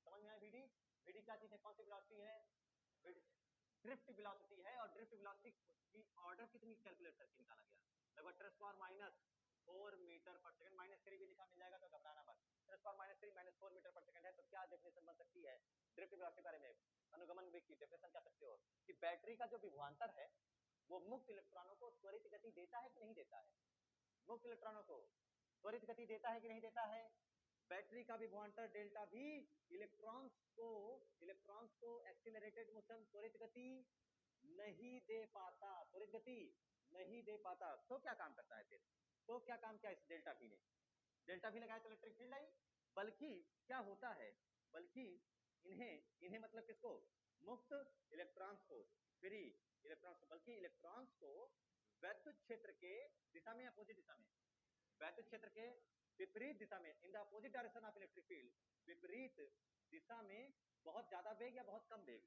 समझ में आया? Vd, Vd क्या चीज है, कौन सी वेलोसिटी है? ड्रिफ्ट वेलोसिटी है। और ड्रिफ्ट वेलोसिटी की ऑर्डर कितनी कैलकुलेट करके निकाला गया? लगभग 10⁻⁻4 मीटर पर सेकंड, -3 भी लिखा मिल जाएगा तो घबराना मत। 10⁻³ -4 मीटर पर सेकंड है, तो क्या डेफिनेशन बन सकती है ड्रिफ्ट वेलोसिटी बारे में? अनुगमन वेग की डेफिनेशन क्या सकते हो कि बैटरी का जो विभवांतर है वो मुक्त इलेक्ट्रॉनों को त्वरित गति देता है कि नहीं देता है? मुक्त इलेक्ट्रॉनों को त्वरित गति देता है कि नहीं देता है? बैटरी का विभवांतर डेल्टा भी इलेक्ट्रॉन्स को एक्सीलरेटेड मोशन त्वरित गति नहीं दे पाता, त्वरित गति नहीं दे पाता तो क्या काम करता है फिर? तो क्या काम किया इस डेल्टा V ने? डेल्टा V लगाया तो इलेक्ट्रिक फील्ड आई, बल्कि क्या होता है, बल्कि इन्हें इन्हें मतलब किसको, मुक्त इलेक्ट्रॉन्स को, फ्री इलेक्ट्रॉन्स को, बल्कि इलेक्ट्रॉन्स को वैद्युत क्षेत्र के दिशा में, अपोजिट दिशा में, वैद्युत क्षेत्र के विपरीत दिशा में, in the opposite direction of electric field, विपरीत दिशा में बहुत ज्यादा वेग या बहुत कम वेग,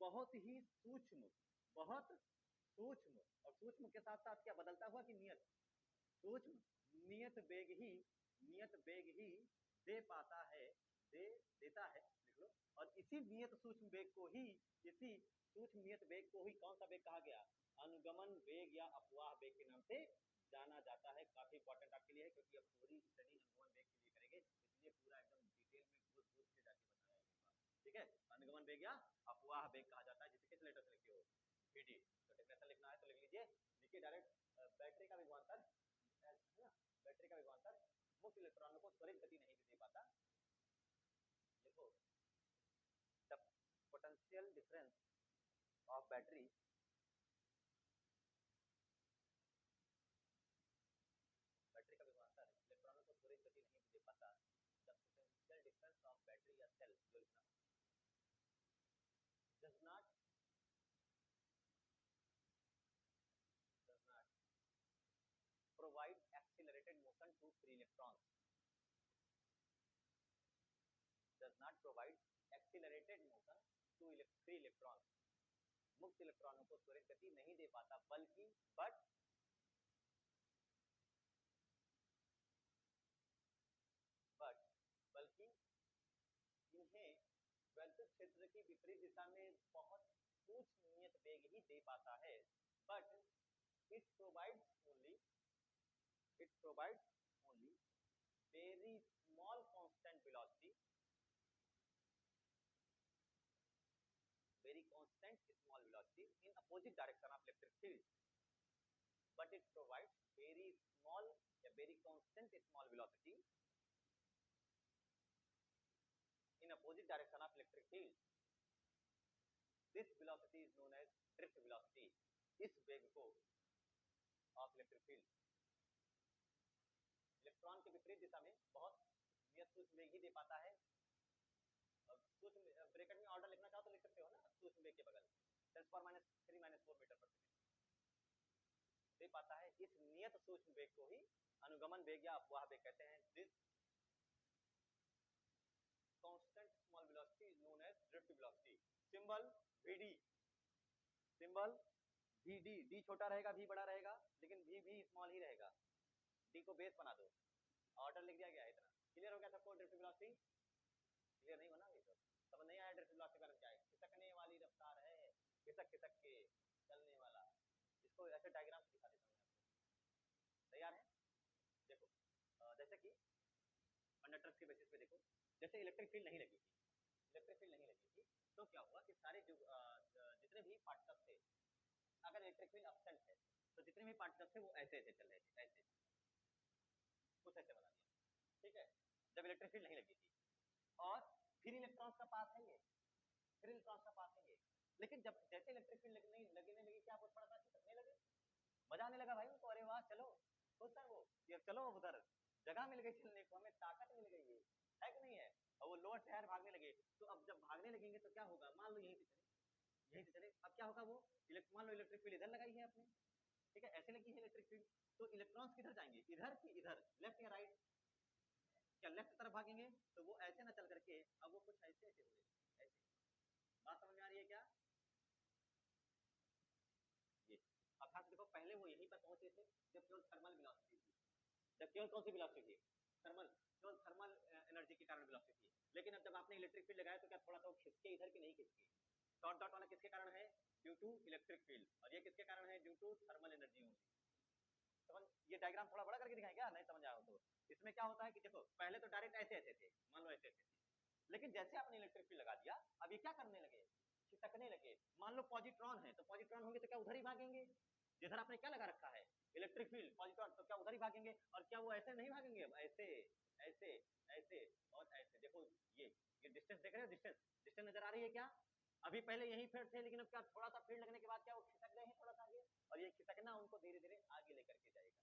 बहुत ही सूक्ष्म, बहुत सूक्ष्म, और सूक्ष्म के साथ साथ क्या बदलता हुआ कि नियत, सूक्ष्म नियत वेग ही, नियत वेग ही दे पाता है, दे देता है, लिख लो। और इसी नियत सूक्ष्म वेग को ही, इसी सूक्ष्म नियत वेग को ही कौन सा वेग कहा गया, अनुगमन वेग या अपवाह वेग के नाम से जाना जाता है। काफी इंपॉर्टेंट आपके लिए है, क्योंकि अब पूरी स्टडी अनुगमन वेग के लिए करेंगे, इसलिए पूरा एकदम डिटेल में घुस घुस के जाके बताया है। ठीक है, अनुगमन वेग या अपवाह वेग कहा जाता है, जिसे किस लेटर से लिखते हो, VD। तो डेफिनेशन लिखना है तो लिख लीजिए, लिखिए डायरेक्ट। बैटरी का विभवांतर है ना, बैटरी का विभवांतर मुक्त इलेक्ट्रॉनों को त्वरित गति नहीं दे पाता। देखो, the potential difference of battery, battery का विभवांतर इलेक्ट्रॉनों को त्वरित गति नहीं दे पाता। The potential difference of battery या सेल, जो लिखना does not, does not provide accelerated motion to free electrons, does not provide accelerated motion to free electrons, मुक्त इलेक्ट्रॉनों को त्वरित गति नहीं दे पाता, बल्कि बट बल्कि इन्हें वैद्युत क्षेत्र की विपरीत दिशा में बहुत सूक्ष्म नियत वेग ही दे पाता है। But it provides only, it provides only very small constant velocity, very constant small velocity in opposite direction of electric field, but it provides very small, a very constant small velocity in opposite direction of electric field. This velocity is known as drift velocity. इस वेग को of electric field, electron के विपरीत दिशा में बहुत नियत सूक्ष्म वेग ही दे पाता है। सूक्ष्म ब्रैकेट में ऑर्डर लिखना चाहो तो लिख सकते हो ना, सूक्ष्म वेग के बगल 10⁻³ - 4 मीटर प्रति मिनट दे पाता है। इस नियत सूक्ष्म वेग को ही अनुगमन वेग या अपवाह वेग कहते हैं। This constant small velocity is known as drift velocity. Symbol VD, symbol VD, D छोटा रहेगा, V बड़ा रहेगा, लेकिन V स्मॉल ही रहेगा। D को बेस बना दो, ऑर्डर लिख दिया गया है। इतना क्लियर हो गया सबको? ड्रिफ्ट वेलोसिटी क्लियर नहीं बना, तो समझ नहीं आया ड्रिफ्ट वेलोसिटी का क्या है? खिसकने वाली रफ्तार है, खिसक खिसक के चलने वाला। इसको ऐसे डायग्राम से दिखा देता हूँ आपको। तैयार है? देखो, जैसे कि कंडक्टर्स के बेसिस पे देखो, जैसे इलेक्ट्रिक फील्ड नहीं लगी थी, इलेक्ट्रिक फील्ड नहीं लगी थी, तो क्या हुआ कि सारे जो जितने भी पार्टिकल्स थे, अगर इलेक्ट्रिक फील्ड अब्सेंट है तो जितने भी पार्टिकल्स थे वो ऐसे ऐसे चल रहे थे, ऐसे कुछ ऐसे बना दिया। ठीक है, जब इलेक्ट्रिक फील्ड नहीं लगी थी, और फिर इलेक्ट्रॉन्स का पाथ है ये, फिर इलेक्ट्रॉन्स का पाथ है ये। लेकिन जब जैसे इलेक्ट्रिक फील्ड लगने लगी, क्या कुछ पड़ा था, खिसकने लगे, मजा आने लगा भाई उनको, अरे वाह चलो, खुश है वो, ये चलो उधर जगह मिल गई चलने को, हमें ताकत मिल गई है कि नहीं है? और वो लोअर शहर भागने लगे। तो अब जब भागने लगेंगे तो क्या होगा, मान लो यहीं से चले, यहीं से चले, अब क्या होगा, वो मान लो इलेक्ट्रिक फील्ड इधर लगाई है अपने, ठीक है, ऐसे लगी है इलेक्ट्रिक फील्ड, तो इलेक्ट्रॉन्स किधर जाएंगे, इधर की इधर, लेफ्ट या राइट? क्या लेफ्ट तरफ भागेंगे? तो वो ऐसे ना चल करके अब वो कुछ ऐसे ऐसे हो रहे, ऐसे। बात समझ में आ रही है क्या? ये अब ध्यान से देखो, पहले वो यहीं पर पहुंचे थे जब केवल थर्मल वेलोसिटी थी, जब केवल कौन सी वेलोसिटी थी, थर्मल, केवल थर्मल एनर्जी के कारण वेलोसिटी थी। लेकिन अब जब आपने इलेक्ट्रिक फील्ड लगाया तो क्या थोड़ा सा वो खिसके इधर की नहीं खिसके? डॉट डॉट वाला किसके कारण है? Due to electric field. और ये किसके कारण है? Due to thermal energy only. समझ, ये डायग्राम थोड़ा बड़ा करके दिखाएं क्या, नहीं समझ आया तो? इसमें क्या होता है कि देखो, पहले तो डायरेक्ट ऐसे ऐसे थे, मान लो ऐसे ऐसे थे, लेकिन जैसे आपने इलेक्ट्रिक फील्ड लगा दिया, अब ये क्या करने लगे, खिसकने लगे। मान लो पॉजिट्रॉन है, तो पॉजिट्रॉन होंगे तो क्या उधर ही भागेंगे, जिधर आपने क्या लगा रखा है इलेक्ट्रिक फील्ड, पॉजिट्रॉन, तो क्या उधर ही भागेंगे। और क्या वो ऐसे नहीं भागेंगे, ऐसे ऐसे ऐसे और ऐसे। देखो ये डिस्टेंस देख रहे हो, डिस्टेंस, डिस्टेंस नजर आ रही है क्या? अभी पहले यहीं पर थे, लेकिन अब क्या थोड़ा सा फील्ड लगने के बाद क्या वो खिसक गए हैं थोड़ा सा आगे, और ये खिसकना उनको धीरे धीरे आगे लेकर के जाएगा।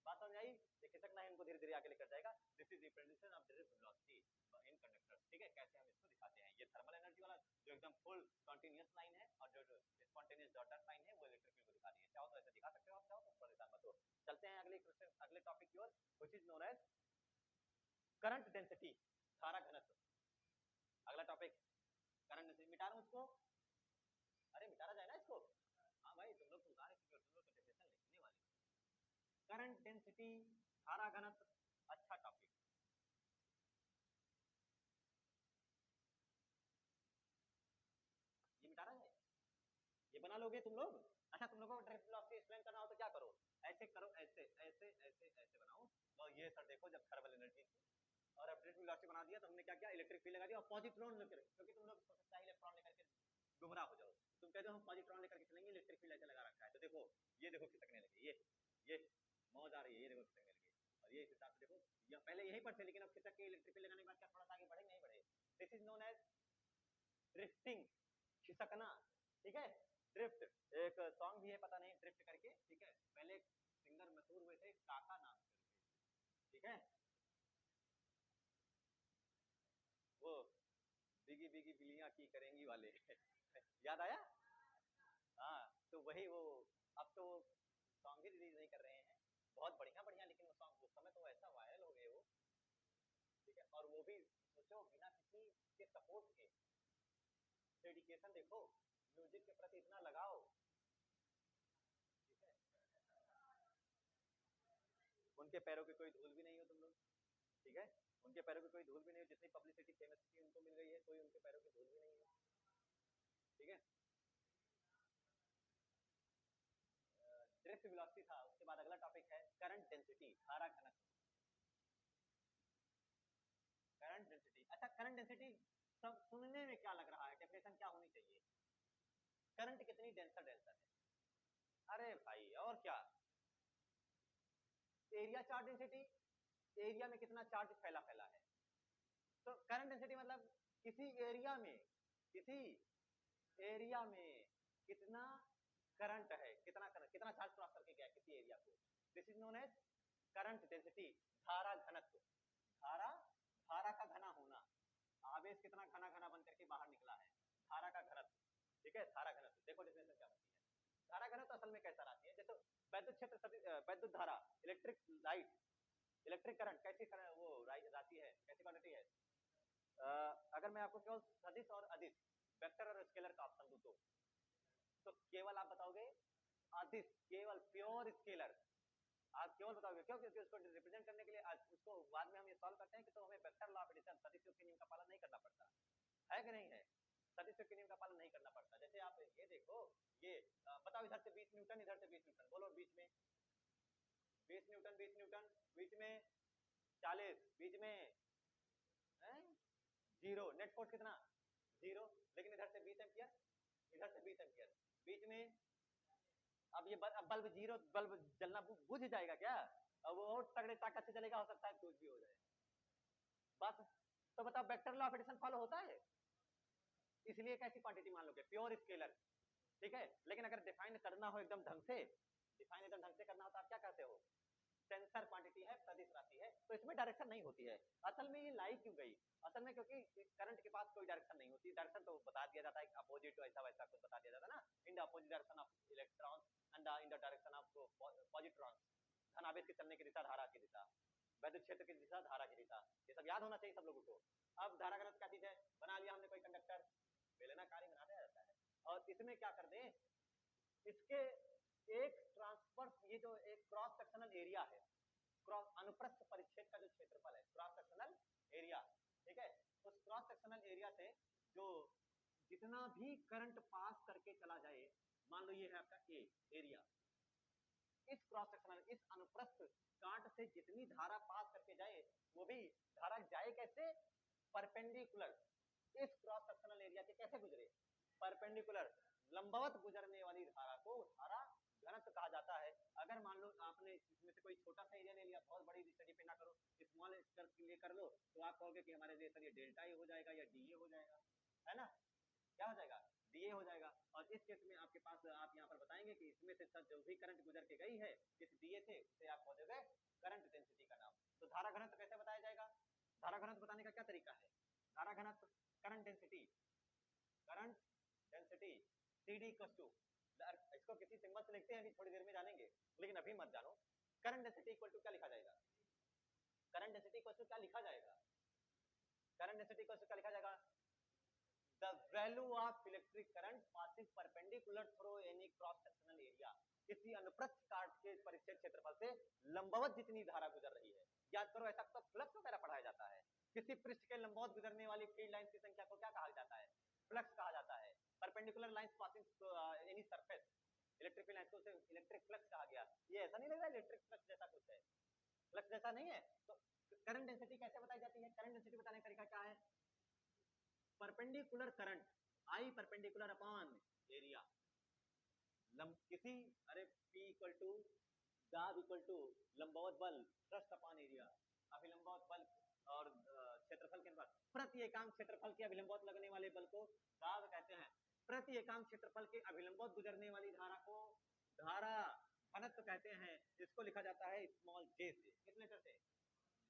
बात समझ आई? ये खिसकना है, इनको धीरे धीरे आगे लेकर जाएगा। This is representation of drift velocity in conductors. ठीक है, कैसे हम इसको दिखाते हैं? ये थर्मल एनर्जी वाला जो एकदम फुल कंटिन्यूअस लाइन है, और जो स्पॉन्टेनियस डॉटेड लाइन है, वो इलेक्ट्रिक फील्ड को दिखा रही है। चाहो तो ऐसे दिखा सकते हो, आप चाहो तो परेशान मत हो। चलते हैं अगले क्वेश्चन, अगले टॉपिक की ओर, which is known as current density, धारा घनत्व। अगला टॉपिक करंट डेंसिटी। मिटा रहा हूं इसको, अरे मिटाना जाए ना इसको। हाँ भाई, तुम लोग तुम लोग तो डेफिनेशन लिखने वाले। करंट डेंसिटी, धारा घनत्व, अच्छा टॉपिक। ये मिटा रहा है, ये बना लोगे तुम लोग? अच्छा, तुम लोगों को ड्रिफ्ट वेलोसिटी एक्सप्लेन करना हो तो क्या करो, ऐसे करो, ऐसे ऐसे ऐसे ऐसे बनाओ। और ये सर देखो, जब थर्मल एनर्जी थी और अब ड्रिफ्ट वेलोसिटी बना दिया, तो हमने क्या किया, इलेक्ट्रिक फील्ड लगा दिया और पॉजिट्रॉन लेकर, क्योंकि तुम लोग हो सकता है इलेक्ट्रॉन लेकर के गुमराह हो जाओ, तुम कहते हो हम पॉजिट्रॉन लेकर के चलेंगे, इलेक्ट्रिक फील्ड ऐसे लगा रखा है। तो देखो, ये देखो खिसकने लगे, ये मौज आ रही है, ये देखो खिसकने लगे। और ये इस हिसाब से देखो, ये पहले यहीं पर थे, लेकिन अब खिसक के इलेक्ट्रिक फील्ड लगाने के बाद क्या थोड़ा सा आगे बढ़े, नहीं बढ़े? This is known as drifting, खिसकना। ठीक है, ड्रिफ्ट एक सॉन्ग भी है, पता नहीं ड्रिफ्ट करके। ठीक है, पहले एक सिंगर मशहूर हुए थे काका नाम करके। ठीक है, वो बिगी बिगी बिलियां की करेंगी वाले याद आया? हाँ, तो वही वो, अब तो सॉन्ग ही रिलीज नहीं कर रहे हैं, बहुत बढ़िया बढ़िया, लेकिन वो सॉन्ग उस समय तो ऐसा वायरल हो गए वो। ठीक है, और वो भी सोचो बिना किसी के सपोर्ट के, डेडिकेशन देखो, म्यूजिक के प्रति इतना लगाओ। ठीक है, उनके पैरों की कोई धूल भी नहीं हो तुम लोग। ठीक है, उनके पैरों की कोई धूल भी नहीं हो, जितनी पब्लिसिटी फेमसिटी उनको मिल गई है, कोई उनके पैरों की धूल भी नहीं है। ठीक है, ड्रिफ्ट वेलोसिटी था, उसके बाद अगला टॉपिक है करंट डेंसिटी, धारा घनत्व। करंट डेंसिटी, अच्छा करंट डेंसिटी सब सुनने में क्या लग रहा है, डेफिनेशन क्या होनी चाहिए? करंट कितनी डेंसर डेंसर है? अरे भाई, और क्या? एरिया चार्ज डेंसिटी, एरिया में कितना चार्ज फैला फैला है। तो करंट डेंसिटी मतलब किसी एरिया में, किसी एरिया में कितना करंट है, कितना करंट, कितना चार्ज क्रॉस करके गया किसी एरिया को। This is known as current density, धारा घनत्व। धारा, धारा का घना होना, आवेश कितना घना घना बन करके बाहर निकला है, धारा का घनत्व। ठीक है, धारा घनत्व देखो डेफिनेशन क्या बनती है। धारा घनत्व असल में कैसा आती है, जैसे वैद्युत क्षेत्र, वैद्युत धारा, इलेक्ट्रिक लाइट, इलेक्ट्रिक करंट कैसी वो राशि है, कैसी क्वांटिटी है? अगर मैं आपको केवल सदिश और अदिश, वेक्टर और स्केलर का ऑप्शन दूं तो केवल आप बताओगे अदिश, केवल प्योर स्केलर। आप केवल बताओगे क्यों? क्योंकि उसको रिप्रेजेंट करने के लिए आज उसको बाद में हम ये सॉल्व करते हैं कि तो हमें वेक्टर लॉ ऑफ एडिशन, सदिशों के नियम का पालन नहीं करना पड़ता है कि नहीं है? सदिशों के नियम का पालन नहीं करना पड़ता। जैसे आप ये देखो, ये बताओ, इधर से 20 न्यूटन, इधर से 20 न्यूटन, बोलो बीच में 20 न्यूटन, 20 न्यूटन, बीच में 40, बीच में जीरो, नेट फोर्स कितना? जीरो। लेकिन इधर से 20 एम्पियर, इधर से 20 एम्पियर, बीच में, अब ये बल्ब जीरो, बल्ब जलना बुझ जाएगा क्या? अब वो और तगड़े ताकत से चलेगा, हो सकता है कुछ भी हो जाए। बस, तो बताओ vector law of addition follow होता है? इसलिए कैसी क्वांटिटी मान लोगे, प्योर स्केलर। ठीक है, लेकिन अगर डिफाइन करना हो एकदम ढंग से, डिफाइन एकदम ढंग से करना हो तो आप क्या करते हो? टेंसर क्वांटिटी है, सदिश राशि है, तो इसमें डायरेक्शन नहीं होती है। असल में ये लाई क्यों गई? असल में क्योंकि करंट के पास कोई डायरेक्शन नहीं होती, डायरेक्शन तो बता दिया जाता है, अपोजिट वैसा वैसा कुछ बता दिया जाता है ना, in the opposite direction of electrons and in the direction of positrons, धन आवेश के चलने की दिशा, धारा की दिशा, वैद्युत क्षेत्र की दिशा, धारा की दिशा, ये सब याद होना चाहिए सब लोगों को। अब धारा घनत्व क्या चीज है? बना लिया हमने कोई कंडक्टर, बेलनाकारी बना दिया जाता है, और इसमें क्या कर दें, इसके एक ट्रांसवर्स, ये जो एक क्रॉस सेक्शनल एरिया है, क्रॉस अनुप्रस्थ परिच्छेद का जो क्षेत्रफल है, क्रॉस सेक्शनल एरिया। ठीक है, उस क्रॉस सेक्शनल एरिया से जो जितना भी करंट पास करके चला जाए, मान लो ये है आपका ए एरिया, इस क्रॉस सेक्शनल, इस अनुप्रस्थ कांट से जितनी धारा पास करके जाए, वो भी धारा जाए कैसे? परपेंडिकुलर, इस क्रॉस सेक्शनल एरिया के कैसे गुजरे? परपेंडिकुलर, लंबवत गुजरने वाली धारा को धारा घनत्व कहा जाता है। अगर मान लो आपने इसमें से कोई छोटा सा एरिया ले लिया, बहुत बड़ी स्टडी पे ना करो, स्मॉल के लिए कर लो, तो आप कहोगे कि हमारे लिए सर ये डेल्टा ए हो जाएगा या डी ए हो जाएगा, है ना? क्या हो जाएगा? और इस केस में आपके पास आप यहाँ पर बताएंगे कि इसमें से सब जो भी करंट गुजर के गई है इस दिए से उसे आप खोजोगे करंट डेंसिटी का नाम। तो धारा घनत्व कैसे बताया जाएगा? धारा घनत्व बताने का क्या तरीका है? धारा घनत्व current density CD equal to, इसको किसी सिंबल से लिखते हैं अभी थोड़ी देर में जानेंगे, लेकिन अभी मत जानो। करंट डेंसिटी इक्वल टू क्या लिखा जाएगा? करंट डेंसिटी इक्वल टू क्या लिखा जाएगा? करंट डेंसिटी इक्वल टू क्या लिखा जाएगा? The value of electric current passing perpendicular through any cross sectional area, किसी अनुप्रस्थ काट के परिच्छेद क्षेत्रफल से लंबवत जितनी धारा गुजर रही है। याद करो ऐसा तो फ्लक्स वगैरह पढ़ाया जाता है। किसी पृष्ठ के लंबवत गुजरने वाली फील्ड लाइन की संख्या को क्या कहा जाता है? फ्लक्स कहा जाता है। Perpendicular lines passing any surface, electric field lines को इलेक्ट्रिक फ्लक्स कहा गया। ये ऐसा नहीं लग रहा इलेक्ट्रिक फ्लक्स जैसा कुछ है, फ्लक्स जैसा नहीं है। तो करंट डेंसिटी कैसे बताई जाती है? करंट डेंसिटी बताने का तरीका क्या है? Perpendicular current I perpendicular upon area, किसी अरे P इक्वल टू दाब इक्वल टू लंबवत बल थ्रस्ट अपॉन एरिया, अभिलंबवत बल और क्षेत्रफल के अनुपात। प्रति एकांक क्षेत्रफल के अभिलंबवत लगने वाले बल को दाब कहते हैं। प्रति एकांक क्षेत्रफल के अभिलंबवत गुजरने वाली धारा को धारा घनत्व कहते हैं। इसको लिखा जाता है स्मॉल j से। किस लेटर से?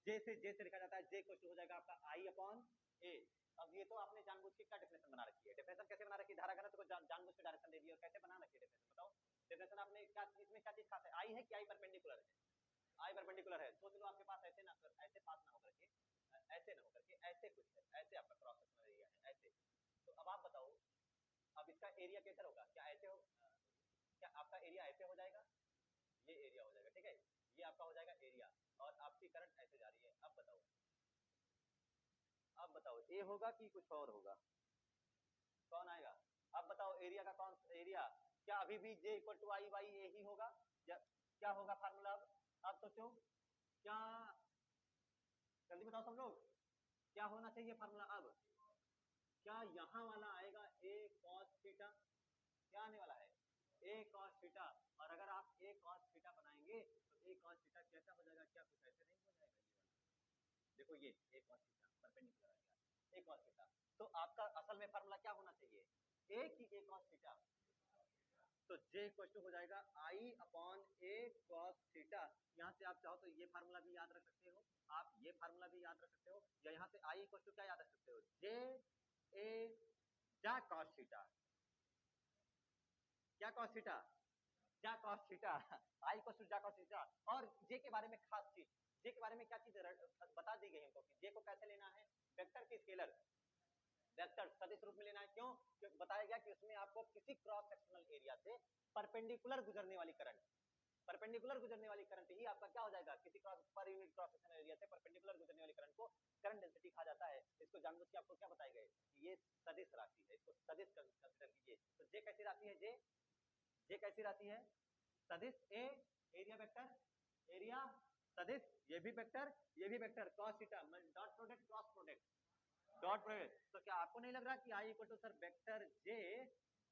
j से लिखा जाता है। j इक्वल हो जाएगा आपका I अपॉन a। अब ये तो आपने जानबूझ के क्या डेफिनेशन बना रखी है? डेफिनेशन कैसे बना रखी है? धारा घनत्व को जानबूझ के डायरेक्शन दे दी और कैसे बना रखी है डेफिनेशन बताओ। डेफिनेशन आपने क्या, इसमें क्या चीज खास है? आई है कि आई परपेंडिकुलर है? आई परपेंडिकुलर है। सोच लो आपके पास ऐसे ना कर, ऐसे पास ना होकर के, ऐसे ना होकर के, ऐसे कुछ है, ऐसे आपका क्रॉस सेक्शनल एरिया है ऐसे। तो अब आप बताओ, अब इसका एरिया कैसे होगा? क्या ऐसे हो, क्या आपका एरिया ऐसे हो जाएगा? ये एरिया हो जाएगा, ठीक है, ये आपका हो जाएगा एरिया और आपकी करंट ऐसे जा रही है। अब बताओ, अब बताओ ए होगा कि कुछ और होगा? कौन आएगा? अब बताओ एरिया का कौन एरिया? क्या अभी भी J equal to I by A ही होगा या क्या होगा फार्मूला? अब सोचो, क्या जल्दी बताओ सब लोग, क्या होना चाहिए फार्मूला? अब क्या यहाँ वाला आएगा a cos थीटा? क्या आने वाला है? a cos theta. और अगर आप a cos थीटा बनाएंगे तो a cos थीटा कैसा हो जाएगा? क्या कुछ ऐसे नहीं हो जाएगा? ये वाला देखो, ये a cos थीटा परपेंडिकुलर आ गया, a cos थीटा। तो आपका असल में फार्मूला क्या होना चाहिए? a की a cos थीटा। तो j इक्वल टू हो जाएगा I upon a cos theta. यहाँ से आप चाहो तो ये फार्मूला भी याद रख सकते हो, आप ये फार्मूला भी याद रख सकते हो, या यहाँ से I इक्वल टू क्या याद रख सकते हो? j a जा cos थीटा। क्या cos थीटा? जा cos theta. I equal to जा cos थीटा। और j के बारे में खास चीज, j के बारे में क्या चीज बता दी गई हमको कि j को कैसे लेना है? वेक्टर की स्केलर, वेक्टर सदिश रूप में लेना है। क्यों? क्योंकि बताया गया कि उसमें आपको किसी क्रॉस सेक्शनल एरिया से परपेंडिकुलर गुजरने वाली करंट, परपेंडिकुलर गुजरने वाली करंट ही आपका क्या हो जाएगा? किसी cross per unit cross sectional area से परपेंडिकुलर गुजरने वाली करंट को करंट डेंसिटी कहा जाता है। इसको जानबूझ के आपको क्या बताए गए? ये सदिश राशि है, इसको सदिश कंसीडर कीजिए। तो जे कैसी राशि है? जे कैसी राशि है? सदिश ए, एरिया वेक्टर, एरिया सदिश, ये भी वेक्टर, ये भी vector, cos theta dot product cross product dot product. तो क्या आपको नहीं लग रहा कि I equal to sir vector J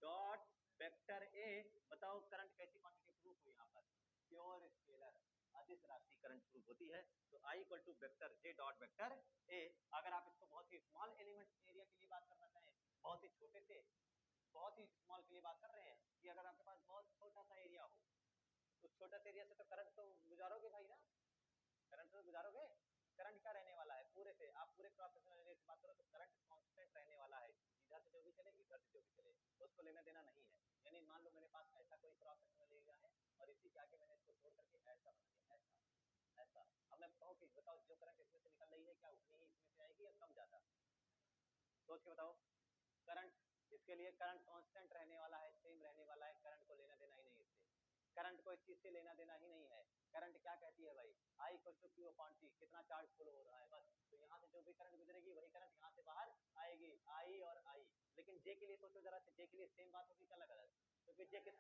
dot vector A? बताओ करंट कैसी क्वांटिटी प्रूफ हुई? यहाँ पर प्योर स्केलर अदिश राशि करंट प्रूफ होती है। तो I equal to vector J dot vector A. अगर आप इसको बहुत ही स्मॉल एलिमेंट एरिया के लिए बात करना चाहें, बहुत ही छोटे से, बहुत ही स्मॉल के लिए बात कर रहे हैं कि अगर आपके पास बहुत छोटा सा एरिया हो, तो छोटा सा एरिया से तो करंट तो गुजारोगे भाई ना, करंट तो गुजारोगे। करंट क्या रहने वाला है? पूरे से आप पूरे क्रॉस सेक्शनल एरिया से बात करो तो करंट कांस्टेंट रहने वाला है। इधर से जो भी चले, इधर से जो भी चले, उसको लेना देना नहीं है। यानी मान लो मेरे पास ऐसा कोई क्रॉस सेक्शनल एरिया है और इसी के आगे मैंने इसको छोड़ करके ऐसा बना दिया, ऐसा ऐसा। अब मैं कहूँ कि बताओ जो करंट इसमें से निकल रही है क्या उतनी ही इसमें से आएगी या कम ज्यादा? सोच के बताओ। करंट, इसके लिए करंट कांस्टेंट रहने वाला है, सेम रहने वाला है, करंट को लेना देना ही नहीं इससे, करंट को इस चीज से लेना देना ही नहीं है। करंट क्या कहती है भाई? I equal to Q upon T, कितना चार्ज फ्लो हो रहा है बस। तो यहाँ से जो भी करंट गुजरेगी वही करंट यहाँ से बाहर आएगी, I और I। लेकिन J के लिए सोचो जरा, J के लिए सेम बात होगी क्या? अलग अलग? क्योंकि J किस,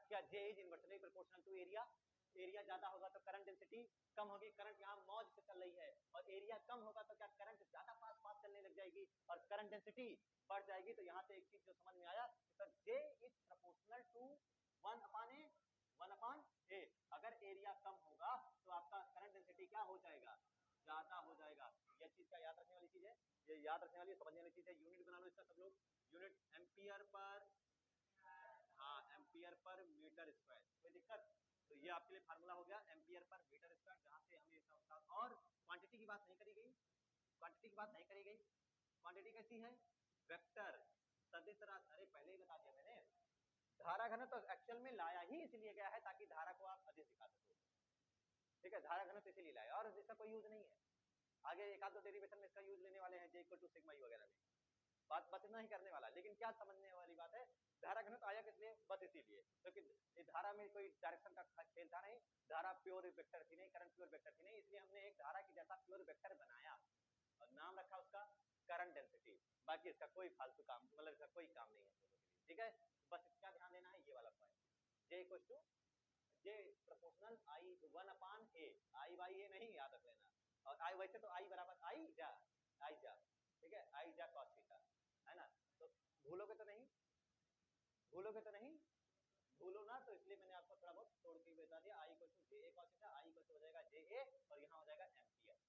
क्या J is inversely proportional to area. Area ज्यादा होगा तो करंट डेंसिटी कम होगी। करंट यहाँ मौज से चल रही है और एरिया कम होगा तो क्या करंट ज्यादा पास पास चलने लग जाएगी और करंट डेंसिटी बढ़ जाएगी। तो यहाँ से एक चीज जो समझ में आया कि sir J is proportional to 1 upon A, 1 upon A. अगर एरिया कम होगा तो आपका करंट डेंसिटी क्या हो जाएगा? ज्यादा हो जाएगा। यह चीज क्या याद रखने वाली चीज है? ये याद रखने वाली समझने वाली चीज है। यूनिट बना लो इसका सब लोग, यूनिट एम्पियर पर पर मीटर स्क्वायर। कोई दिक्कत? तो ये आपके लिए फार्मूला हो गया एम्पियर पर मीटर स्क्वायर, जहां से हमें और क्वांटिटी की बात नहीं करी गई, क्वांटिटी की बात नहीं करी गई। क्वांटिटी कैसी है? वेक्टर सदिश राशि। अरे पहले ही बता दिया मैंने, धारा घनत्व तो एक्चुअल में लाया ही इसलिए गया है ताकि धारा को आप अधिक दिखा सको, ठीक है। धारा घनत्व तो इसीलिए लाया और इसका कोई यूज नहीं है। आगे एक आध दो डेरिवेशन में इसका यूज लेने वाले हैं, जे इक्वल टू सिग्मा ई वगैरह में, बात बस इतना ही करने वाला। लेकिन क्या समझने वाली बात है, धारा घनत्व आया किस लिए? बस इसीलिए, क्योंकि तो धारा में कोई डायरेक्शन का खेल था नहीं, धारा प्योर वेक्टर थी नहीं, करंट प्योर वेक्टर थी नहीं, इसलिए हमने एक धारा की जैसा प्योर वेक्टर बनाया और नाम रखा उसका करंट डेंसिटी। बाकी इसका कोई फालतू काम, मतलब इसका कोई काम नहीं है हम लोगों के लिए, ठीक है। बस क्या ध्यान देना है, ये वाला point, J equal to J proportional I 1/a, I by A नहीं, याद रख लेना। और आई वैसे तो आई बराबर आई जा, ठीक है, आई जा cos थीटा, है ना। तो भूलोगे तो नहीं, भूलोगे तो नहीं, भूलो ना, तो इसलिए मैंने आपको थोड़ा बहुत तोड़ के बता दिया। I equal to J A cos theta, I equal to हो जाएगा जे ए और यहाँ हो जाएगा एम्पियर,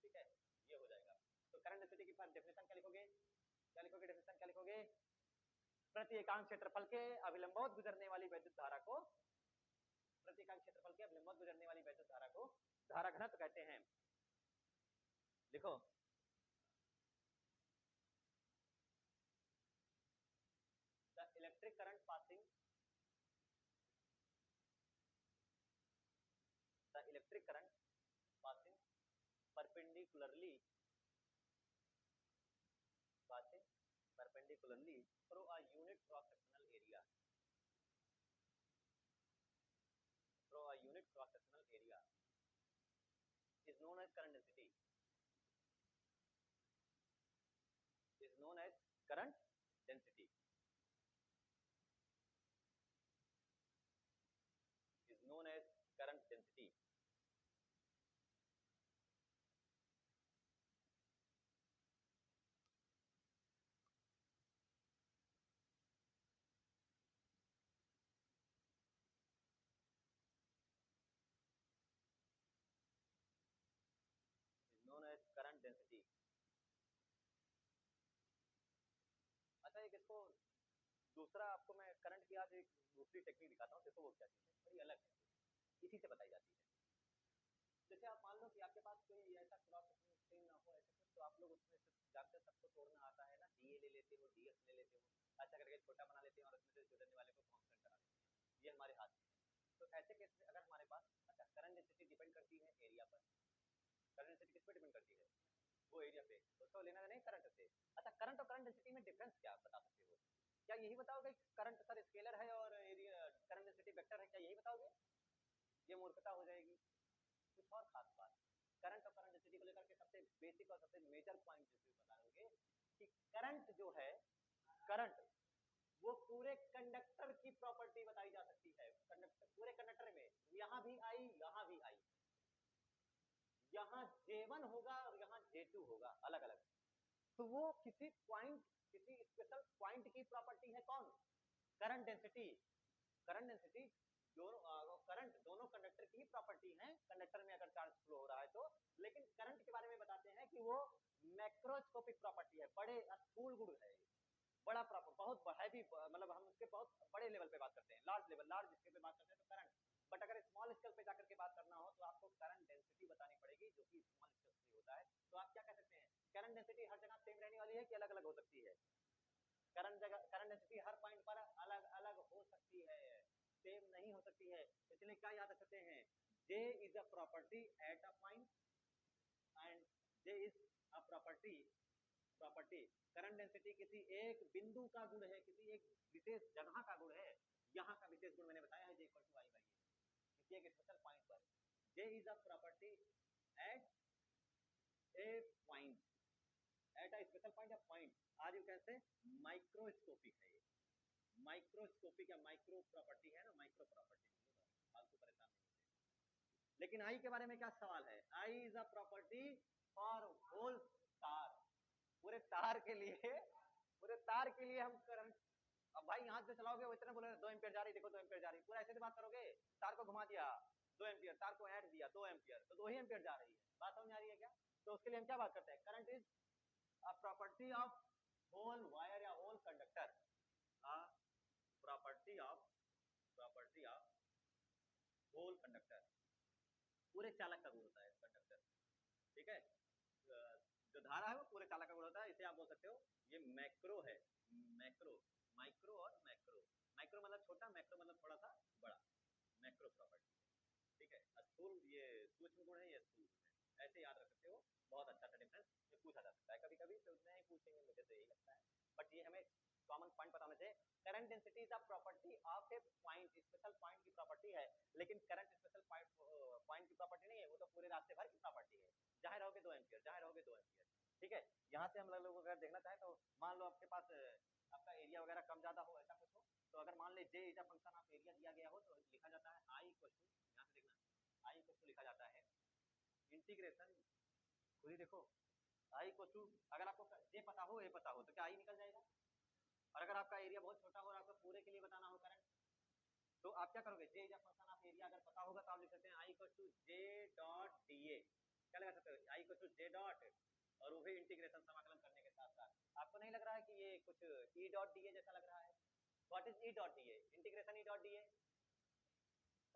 ठीक है, ये हो जाएगा। तो करंट डेंसिटी की डेफिनेशन क्या लिखोगे, क्या लिखोगे, डेफिनेशन क्या लिखोगे? प्रति एकांक क्षेत्रफल के अभिलंबवत गुजरने वाली वैद्युत धारा को, प्रति एकांक क्षेत्रफल के अभिलंबवत गुजरने वाली वैद्युत धारा को धारा घनत्व कहते हैं। लिखो, the electric current passing, the electric current passing perpendicularly, passing perpendicularly through a unit cross sectional area, through a unit cross sectional area is known as current density, is known as current density, is known as current density. is known as current density. अच्छा, एक इसको दूसरा आपको मैं current की आज एक दूसरी टेक्निक दिखाता हूँ, देखो वो क्या चीज है, बड़ी अलग है, इसी से बताई जाती है। जैसे आप मान लो कि आपके पास कोई ऐसा क्रॉस सेक्शनल स्क्रीन ना हो ऐसे कुछ, तो आप लोग उसमें से जानते हो, सबको तोड़ना आता है ना, डीए ले लेते हो, डीएक्स ले लेते हो, अच्छा करके छोटा बना लेते हैं और उसमें से गुजरने वाले को कांस्टेंट करा देते हैं, ये हमारे हाथ में है। तो ऐसे केस में अगर हमारे पास, अच्छा करंट डेंसिटी डिपेंड करती है एरिया पर, करंट डेंसिटी किस पे डिपेंड करती है? वो एरिया पे, उसको लेना नहीं करंट से। अच्छा, करंट और करंट डेंसिटी में डिफरेंस क्या बता सकते हो? क्या यही बताओगे करंट सर स्केलर है और एरिया करंट डेंसिटी वेक्टर है, क्या यही बताओगे? ये मूर्खता हो जाएगी। कुछ और खास बात, करंट और करंट डेंसिटी को लेकर के सबसे बेसिक और सबसे मेजर पॉइंट जैसे बताओगे कि करंट जो है, करंट वो पूरे कंडक्टर की प्रॉपर्टी बताई जा सकती है। कंडक्टर, पूरे कंडक्टर में यहां भी आई, यहां भी आई, यहाँ J1 होगा और यहाँ J2 होगा अलग अलग, तो वो किसी पॉइंट, किसी स्पेशल पॉइंट की प्रॉपर्टी है। कौन? Current density. करंट डेंसिटी दोनों करंट दोनों कंडक्टर की ही प्रॉपर्टी है, कंडक्टर में अगर चार्ज फ्लो हो रहा है तो। लेकिन करंट के बारे में बताते हैं कि वो मैक्रोस्कोपिक प्रॉपर्टी है, बड़े स्थूल गुण है, बड़ा प्रॉपर, बहुत हैवी, मतलब हम उसके बहुत बड़े लेवल पे बात करते हैं, लार्ज लेवल, लार्ज स्केल पे बात करते हैं तो करंट। बट अगर स्मॉल स्केल पे जाकर के बात करना हो तो आपको करंट डेंसिटी बतानी पड़ेगी, जो कि स्मॉल स्केल से होता है। तो आप क्या कह सकते हैं, करंट डेंसिटी हर जगह सेम रहने वाली है कि अलग अलग हो सकती है? करंट डेंसिटी हर पॉइंट पर अलग अलग हो सकती है, सेम नहीं हो सकती है। इसलिए क्या याद रख सकते हैं, J is a property at a point and J is a property, property current density किसी एक बिंदु का गुण है, किसी एक विशेष जगह का गुण है। यहाँ का विशेष गुण मैंने बताया है, J equal to I by A, किसी एक स्पेशल पॉइंट पर। J is a property at a point, at a special point, of point, or you can say microscopic है ये, माइक्रोस्कोपिक या माइक्रो प्रॉपर्टी है ना, माइक्रो प्रॉपर्टी, फालतू परेशान नहीं होते। लेकिन आई के बारे में क्या सवाल है, I is a property for whole तार, पूरे तार के लिए, पूरे तार के लिए हम करंट, अब भाई हाथ से चलाओगे वो इतना बोले 2 एम्पियर जा रही, देखो 2 एम्पियर जा रही, पूरा ऐसे से बात करोगे, तार को घुमा दिया 2 एम्पियर, तार को ऐड दिया 2 एम्पियर, तो 2 ही एम्पियर जा रही है, बात समझ आ रही है क्या? तो उसके लिए हम क्या बात करते हैं, current is a property of whole wire या whole conductor, a property of, whole conductor, पूरे चालक का गुण होता है कंडक्टर, ठीक है। जो धारा है वो पूरे चालक का गुण होता है, इसे आप बोल सकते हो ये मैक्रो है, मैक्रो, माइक्रो और मैक्रो। माइक्रो मतलब छोटा, मैक्रो मतलब थोड़ा सा बड़ा, मैक्रो प्रॉपर्टी, ठीक है। स्थूल ये सूक्ष्म गुण है, ये स्थूल गुण है, ऐसे याद रख सकते हो। बहुत अच्छा सा डिफरेंस ये पूछा जा सकता है कभी कभी, तो नहीं पूछेंगे मुझे तो यही लगता है, बट ये हमें कॉमन पॉइंट पता होना चाहिए। Current density is a property of A point, special point की प्रॉपर्टी है, लेकिन करंट स्पेशल पॉइंट की प्रॉपर्टी नहीं है, वो तो पूरे रास्ते भर की प्रॉपर्टी है। जहां रहोगे 2 एम्पियर, जहां रहोगे 2 एम्पियर, ठीक है। यहाँ से हम लोग अगर देखना चाहें तो मान लो आपके पास आपका एरिया वगैरह कम ज्यादा हो, ऐसा कुछ हो, तो अगर मान ले J is a function of area दिया गया हो, तो लिखा जाता है आई इक्वल टू, यहाँ से देखना, आई इक्वल टू लिखा जाता है इंटीग्रेशन, खुद ही देखो, आई इक्वल टू, अगर आपको जे पता हो, ए पता हो, तो क्या आई निकल जाएगा। और अगर आपका एरिया बहुत छोटा हो और आपको पूरे के लिए बताना हो करंट, तो आप क्या करोगे, J is a function of area अगर पता होगा तो आप लिख सकते हैं I equal to J dot D A, क्या लगा सकते हो, I equal to J dot, और वो भी इंटीग्रेशन समाकलन करने के साथ साथ। आपको नहीं लग रहा है कि ये कुछ ई डॉट डी ए जैसा लग रहा है। What is E dot D A, integration E dot D A,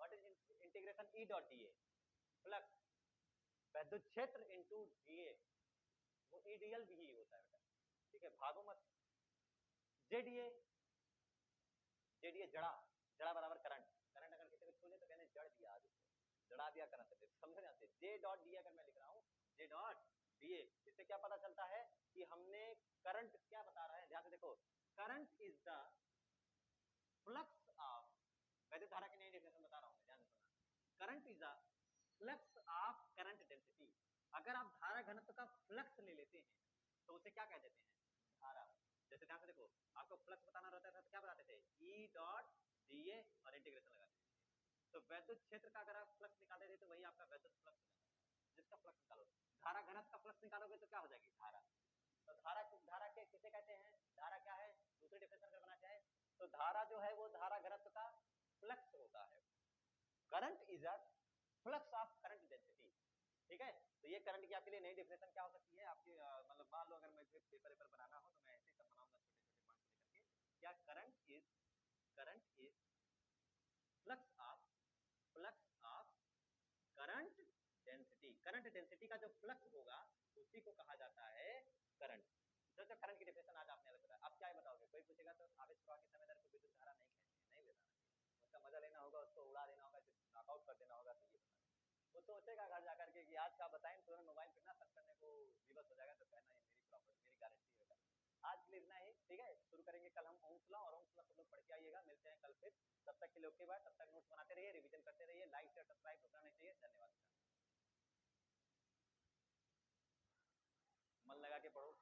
what is integration E dot D A, flux, विद्युत क्षेत्र इनटू डी ए, वो ईडीएल भी ही होता है बेटा, ठीक है, भागो मत। जेडीए, जेडीए जड़ा, जड़ा बराबर करंट, करंट अगर किसी को छू ले तो कहने जड़ दिया आज उसको, जड़ा दिया करंट से, समझ में आते। जे डॉट डी अगर मैं लिख रहा हूँ, जे डॉट डी ए, इससे क्या पता चलता है कि हमने करंट क्या बता रहा है, ध्यान से देखो, current is the flux of, वैसे धारा की नई डेफिनेशन बता रहा हूँ मैं, ध्यान से सुनना, current is the flux of current density. अगर आप धारा घनत्व का फ्लक्स ले लेते हैं तो उसे क्या कह देते हैं, धारा। जैसे ध्यान से देखो, आपको फ्लक्स बताना रहता था तो क्या बताते थे, ई डॉट डी ए और इंटीग्रेशन लगा देते थे। तो वैद्युत क्षेत्र का अगर आप फ्लक्स निकालते थे तो वही आपका वैद्युत फ्लक्स हो जाता है, जिसका फ्लक्स निकालो। धारा घनत्व का फ्लक्स निकालोगे तो क्या हो जाएगी, धारा। तो धारा, धारा के किसे कहते हैं, धारा क्या है, दूसरी डिफिनेशन अगर बनाना चाहे तो धारा जो है वो धारा घनत्व का फ्लक्स होता है। Current is a flux of current density, ठीक है। तो ये करंट की आपके लिए नई डेफिनेशन क्या हो सकती है आपकी, मतलब मान लो अगर मुझे पेपर पेपर बनाना हो तो मैं ऐसे सब बनाऊंगा छोटे छोटे पॉइंट को लेकर के, क्या current is flux of current density, current density का जो फ्लक्स होगा उसी को कहा जाता है करंट। तो करंट की डेफिनेशन आज आपने अलग बताया। अब क्या बताओगे, कोई पूछेगा तो आवेश प्रवाह के समय दर को विद्युत धारा नहीं कहते हैं, नहीं लेना, उसका मजा लेना होगा, उसको उड़ा देना होगा, नॉकआउट कर देना होगा, तो ये बता, वो सोचेगा घर जाकर के कि आज का बताएं, तुरंत मोबाइल पर ना सर्च करने को विवश हो जाएगा, तो कहना ये मेरी प्रॉपर्टी, मेरी गारंटी है। आज के लिए इतना ही, ठीक है। शुरू करेंगे कल हम ओम्स लॉ, और ओम्स लॉ सब लोग पढ़ के आइएगा, मिलते हैं कल फिर। तब तक के लिए ओके बाय, तब तक नोट्स बनाते रहिए, रिवीजन करते रहिए, लाइक शेयर सब्सक्राइब रुकना नहीं चाहिए। धन्यवाद, मन लगा के पढ़ो।